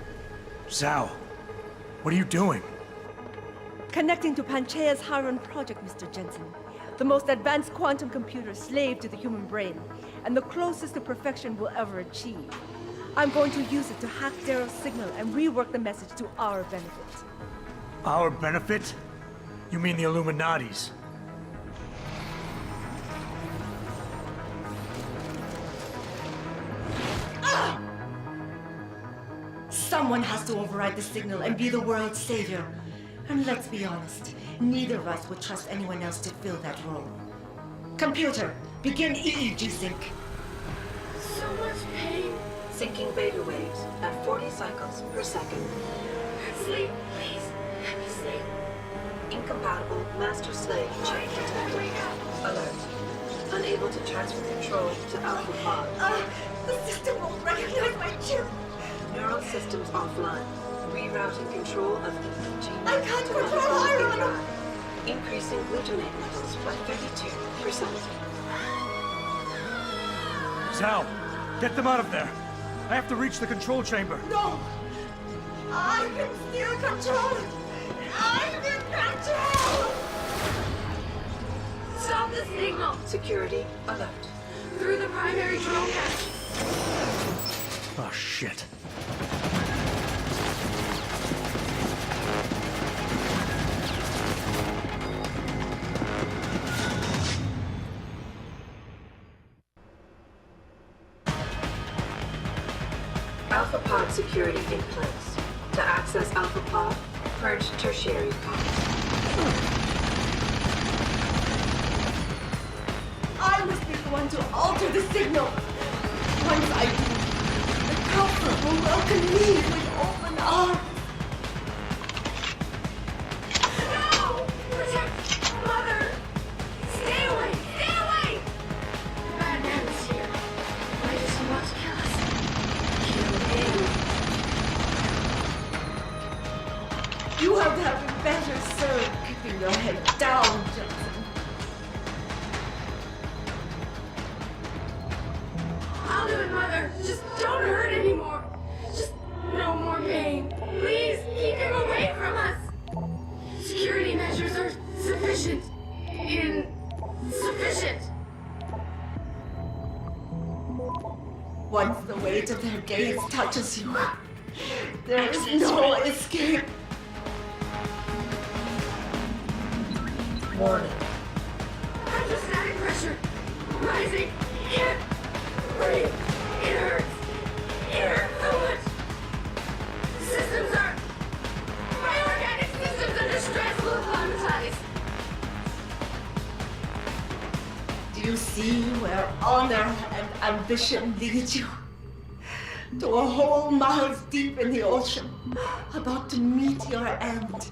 Zhao, what are you doing?
Connecting to Panchaea's Hiron project, Mr. Jensen. The most advanced quantum computer slave to the human brain, and the closest to perfection we'll ever achieve. I'm going to use it to hack Darrow's signal and rework the message to our benefit.
Our benefit? You mean the Illuminati's?
Someone has to override the signal and be the world's savior. And let's be honest, neither of us would trust anyone else to fill that role. Computer, begin EEG sync.
So much pain.
Syncing beta waves at 40 cycles per second.
Sleep, please. Let me sleep.
Incompatible master-slave chain detected. Alert. Unable to transfer control to Alpha Pod.
The system won't recognize my chip.
Neural systems offline. Rerouting control of the gene
I can't
to
control
metabolically
Iron.
drive. Increasing glutamate levels by 32%.
Zhao, get them out of there. I have to reach the control chamber.
No! I can still control it! I'm in control!
Stop the signal!
Security alert.
Through the primary drone hatch.
Oh, shit.
Alpha Pod security in place. To access Alpha Pod, purge tertiary pods.
I must be the one to alter the signal. Once I do, the Council will welcome me with open arms.
No! Protect Mother! Stay away! Stay away! Bad man is here. Why does he want to kill us? Kill him.
You have been better served keeping your head down, Jensen.
I'll do it, Mother. Just don't hurt anymore. Just no more pain. Please, keep him away from us. Security measures are sufficient. Insufficient.
Once the weight of their gaze touches you, there is no escape.
Warning.
Hydrostatic pressure. Rising. Can't breathe. It hurts. It hurts so much. Systems are... My organic systems under stress will acclimatize.
Do you see where honor and ambition lead you? To a hole miles deep in the ocean, about to meet your end.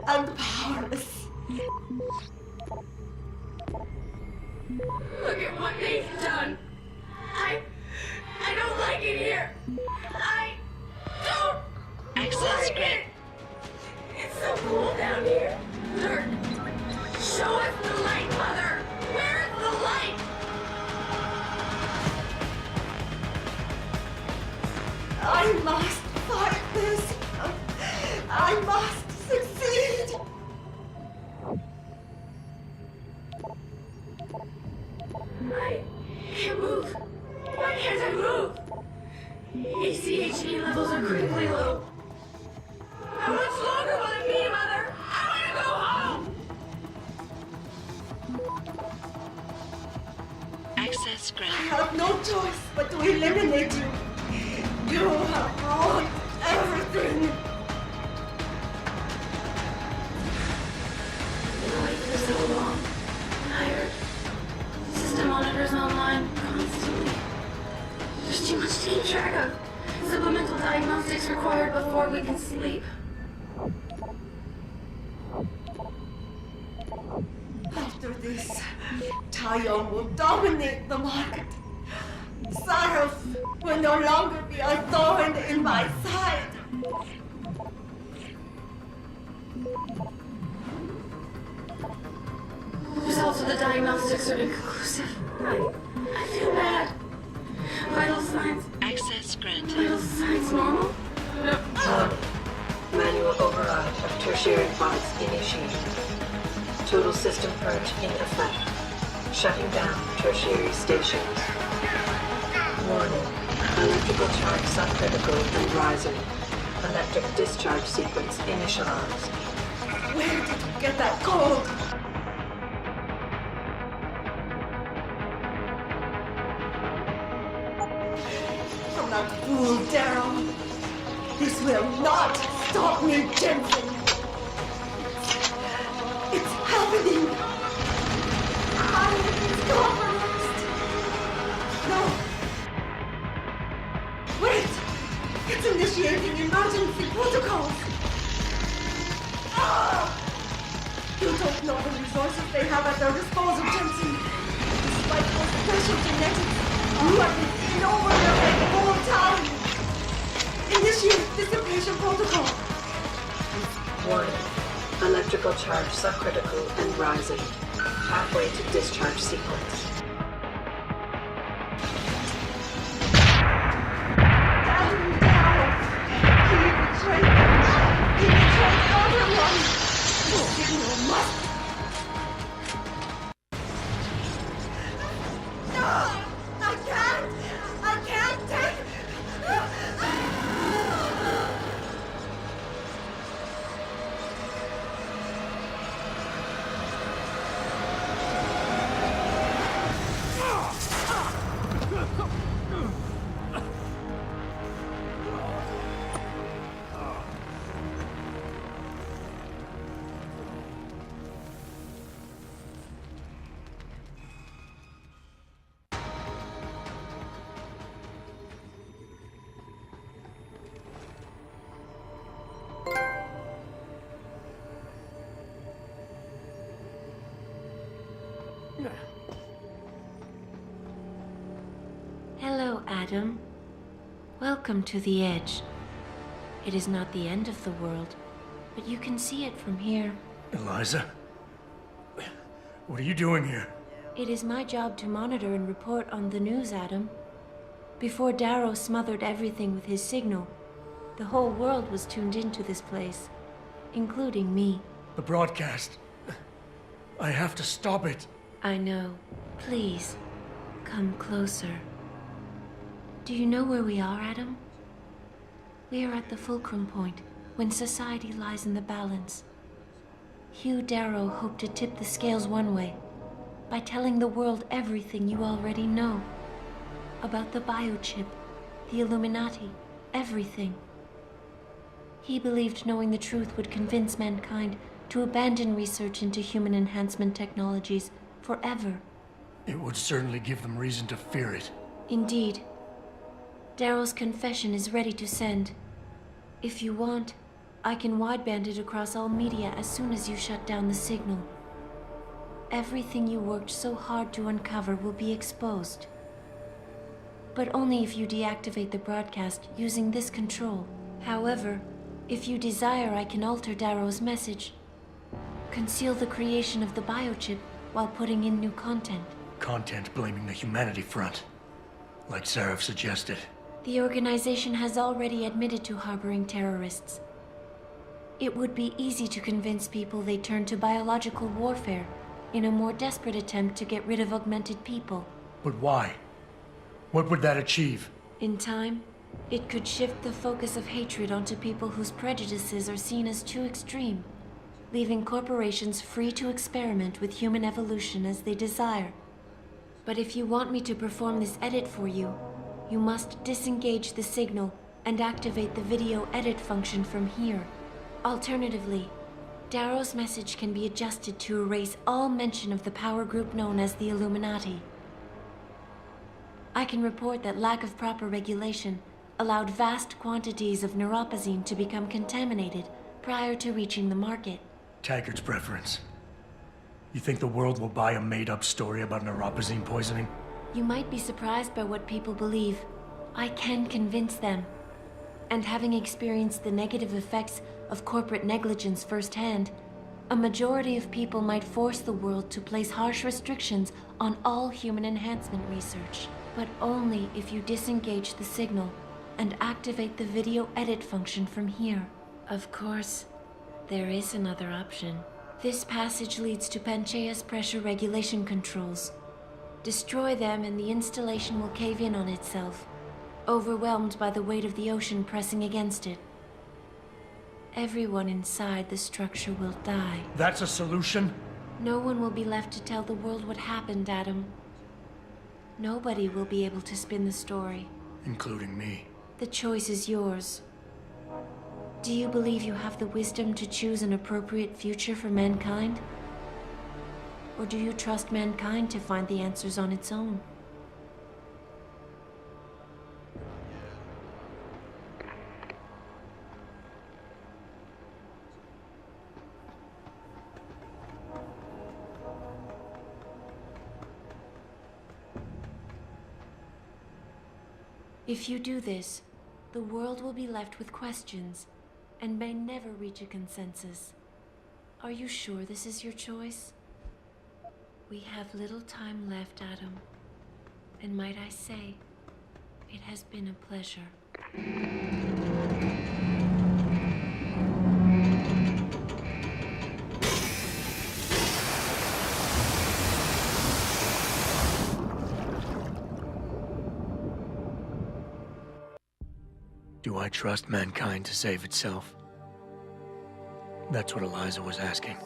And powerless.
Look at what they've done. I don't like it here. I don't like it. It's so cool down here. Look. Show us the light, Mother. Where is the light?
I must fight this. I must succeed.
I can't move. Why can't I move? ACHE levels are critically low. How much longer will it be, Mother? I want to go home!
Access
I
granted.
have no choice but to eliminate you. You have ruined everything.
lives at the wall. Tired. System monitors online constantly. There's too much to keep track of. Supplemental diagnostics required before we can sleep.
After this, Taiyong will dominate the market. Sarov will no longer be a thorn in my side.
Results of the diagnostics are inconclusive. I feel bad. Vital signs.
Access granted.
Vital signs normal? No.
Manual override of tertiary pods initiated. Total system purge in effect. Shutting down tertiary stations. Warning. Electrical charge subcritical and rising. Electric discharge sequence initialized.
Where did you get that gold? From that fool, Darrow. This will not stop me, Jensen. It's happening. I am compromised. No. Wait. It's initiating emergency protocols. Ah! You don't know the resources they have at their disposal, Jensen. Despite your special genetics, you have been in over their head the whole time. Initiate dissipation protocol.
Warning. Electrical charge subcritical and rising. Halfway to discharge sequence.
Down, down. He betrayed me. He betrayed everyone. The signal must. No! I can't! I can't take.
Hello, Adam. Welcome to the Edge. It is not the end of the world, but you can see it from here.
Eliza? What are you doing here?
It is my job to monitor and report on the news, Adam. Before Darrow smothered everything with his signal, the whole world was tuned into this place, including me.
The broadcast. I have to stop it.
I know. Please, come closer. Do you know where we are, Adam? We are at the fulcrum point, when society lies in the balance. Hugh Darrow hoped to tip the scales one way, by telling the world everything you already know. About the biochip, the Illuminati, everything. He believed knowing the truth would convince mankind to abandon research into human enhancement technologies forever.
It would certainly give them reason to fear it.
Indeed. Darrow's confession is ready to send. If you want, I can wideband it across all media as soon as you shut down the signal. Everything you worked so hard to uncover will be exposed. But only if you deactivate the broadcast using this control. However, if you desire, I can alter Darrow's message. Conceal the creation of the biochip while putting in new content.
Content blaming the Humanity Front, like Sarah suggested.
The organization has already admitted to harboring terrorists. It would be easy to convince people they turn to biological warfare in a more desperate attempt to get rid of augmented people.
But why? What would that achieve?
In time, it could shift the focus of hatred onto people whose prejudices are seen as too extreme, leaving corporations free to experiment with human evolution as they desire. But if you want me to perform this edit for you, you must disengage the signal and activate the video edit function from here. Alternatively, Darrow's message can be adjusted to erase all mention of the power group known as the Illuminati. I can report that lack of proper regulation allowed vast quantities of neuropozyne to become contaminated prior to reaching the market.
Taggart's preference. You think the world will buy a made-up story about neuropozyne poisoning?
You might be surprised by what people believe. I can convince them. And having experienced the negative effects of corporate negligence firsthand, a majority of people might force the world to place harsh restrictions on all human enhancement research. But only if you disengage the signal and activate the video edit function from here. Of course, there is another option. This passage leads to Panchaea's pressure regulation controls. Destroy them and the installation will cave in on itself, overwhelmed by the weight of the ocean pressing against it. Everyone inside the structure will die.
That's a solution?
No one will be left to tell the world what happened, Adam. Nobody will be able to spin the story.
Including me.
The choice is yours. Do you believe you have the wisdom to choose an appropriate future for mankind? Or do you trust mankind to find the answers on its own? If you do this, the world will be left with questions and may never reach a consensus. Are you sure this is your choice? We have little time left, Adam. And might I say, it has been a pleasure.
Do I trust mankind to save itself? That's what Eliza was asking.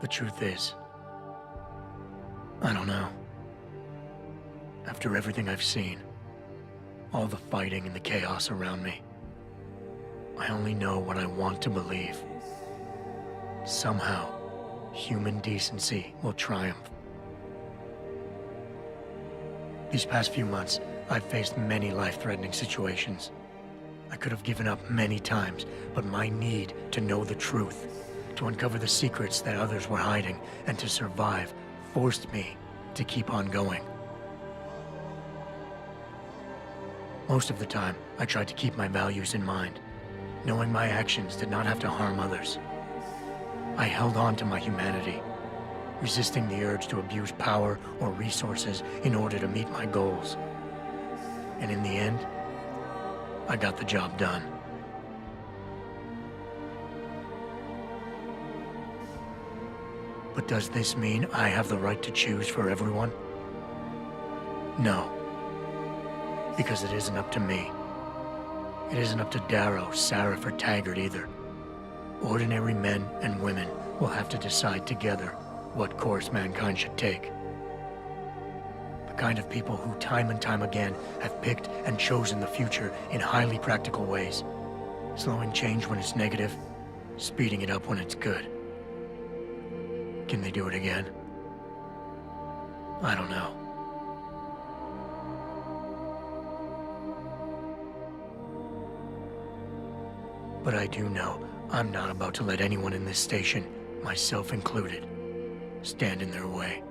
The truth is, I don't know. After everything I've seen, all the fighting and the chaos around me, I only know what I want to believe. Somehow, human decency will triumph. These past few months, I've faced many life-threatening situations. I could have given up many times, but my need to know the truth, to uncover the secrets that others were hiding, and to survive, forced me to keep on going. Most of the time, I tried to keep my values in mind, knowing my actions did not have to harm others. I held on to my humanity, resisting the urge to abuse power or resources in order to meet my goals. And in the end, I got the job done. But does this mean I have the right to choose for everyone? No. Because it isn't up to me. It isn't up to Darrow, Sarif, or Taggart either. Ordinary men and women will have to decide together what course mankind should take. The kind of people who time and time again have picked and chosen the future in highly practical ways, slowing change when it's negative, speeding it up when it's good. Can they do it again? I don't know. But I do know I'm not about to let anyone in this station, myself included, stand in their way.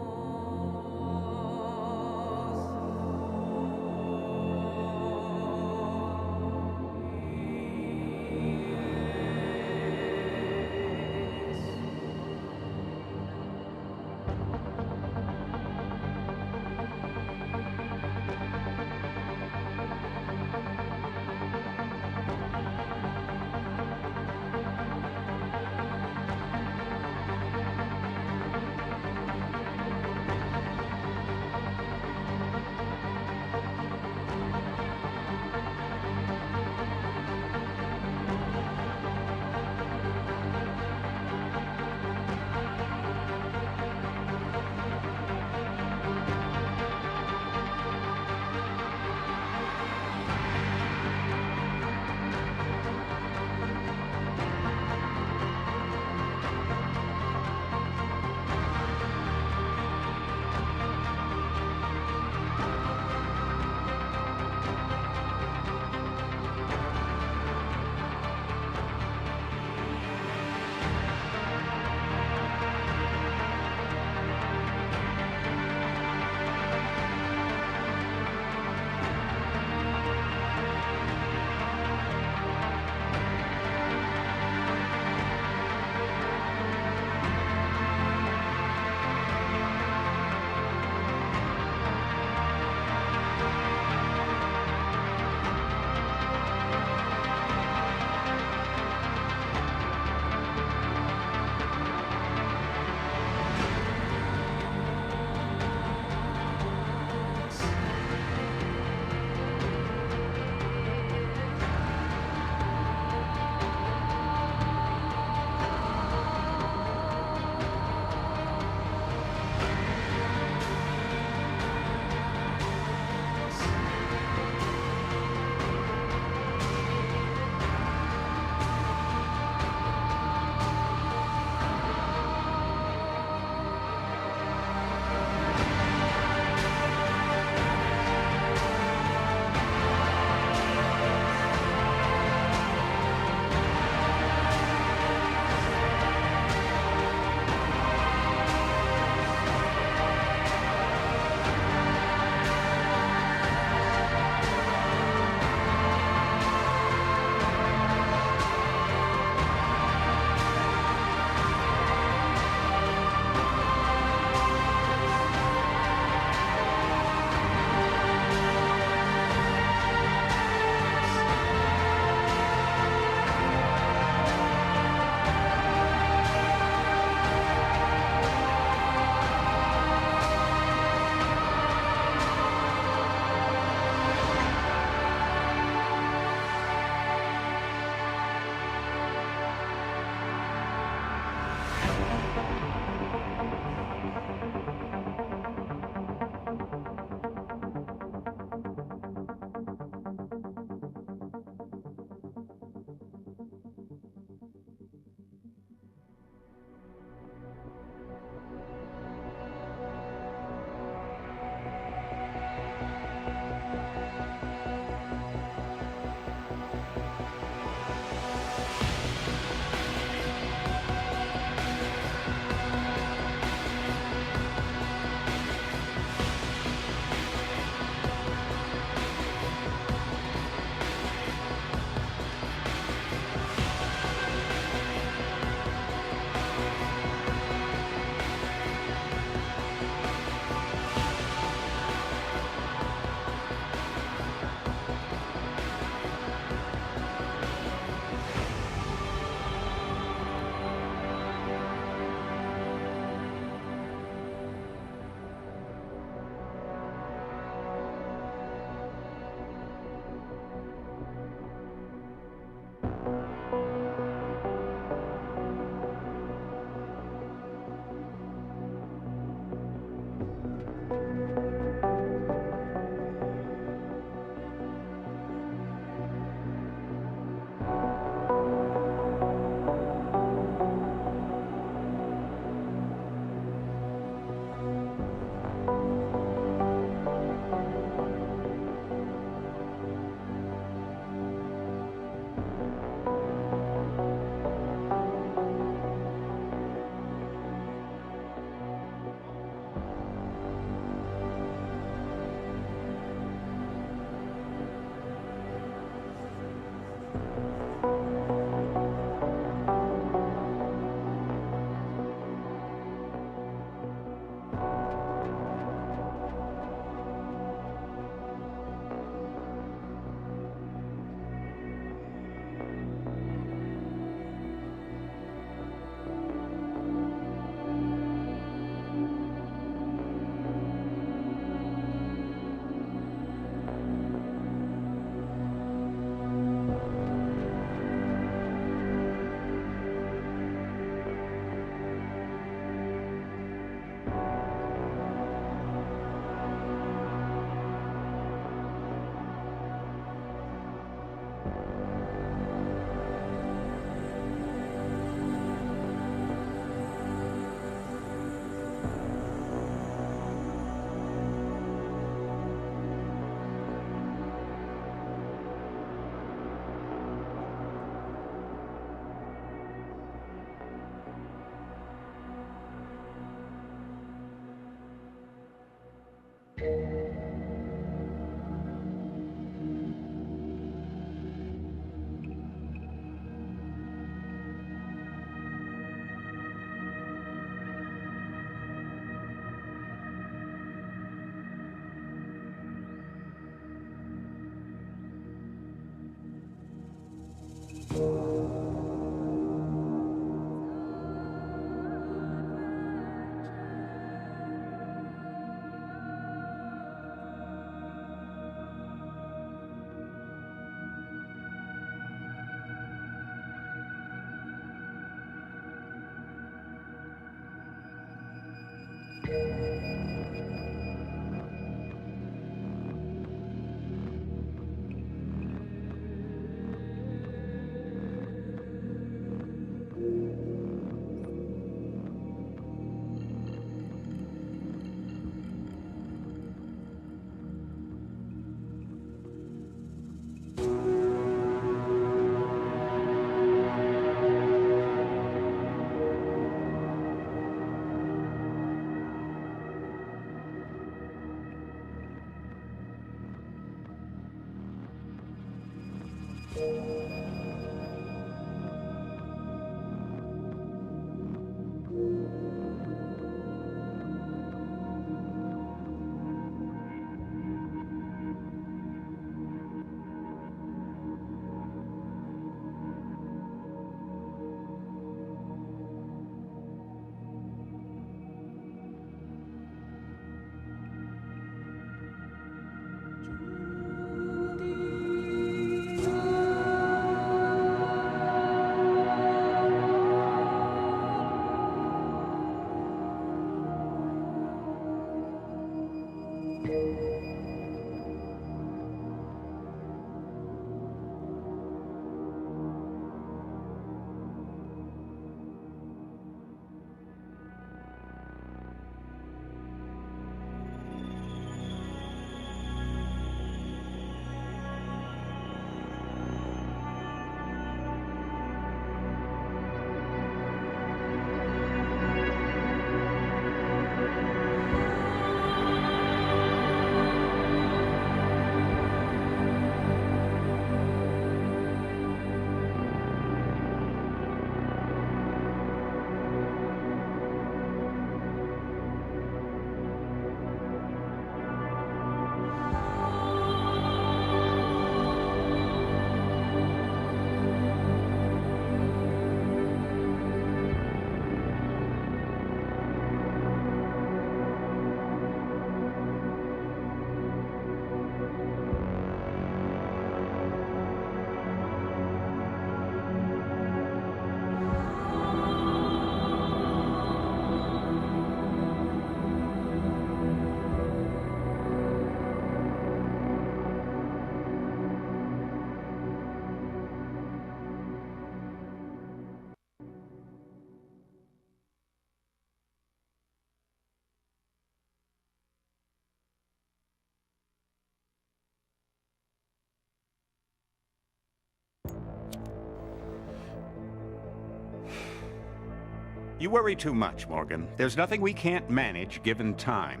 You worry too much, Morgan. There's nothing we can't manage given time.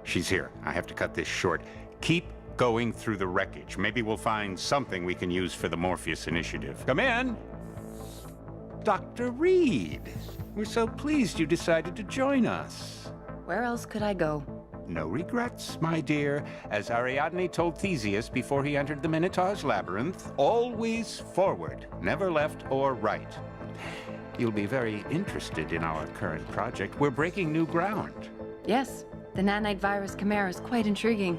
She's here. I have to cut this short. Keep going through the wreckage. Maybe we'll find something we can use for the Morpheus initiative. Come in. Dr. Reed. We're so pleased you decided to join us.
Where else could I go?
No regrets, my dear. As Ariadne told Theseus before he entered the Minotaur's labyrinth, always forward, never left or right. You'll be very interested in our current project. We're breaking new ground.
Yes, the nanite virus chimera is quite intriguing.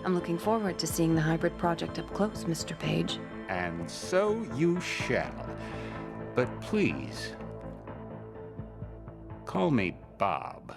I'm looking forward to seeing the hybrid project up close, Mr. Page.
And so you shall. But please, call me Bob.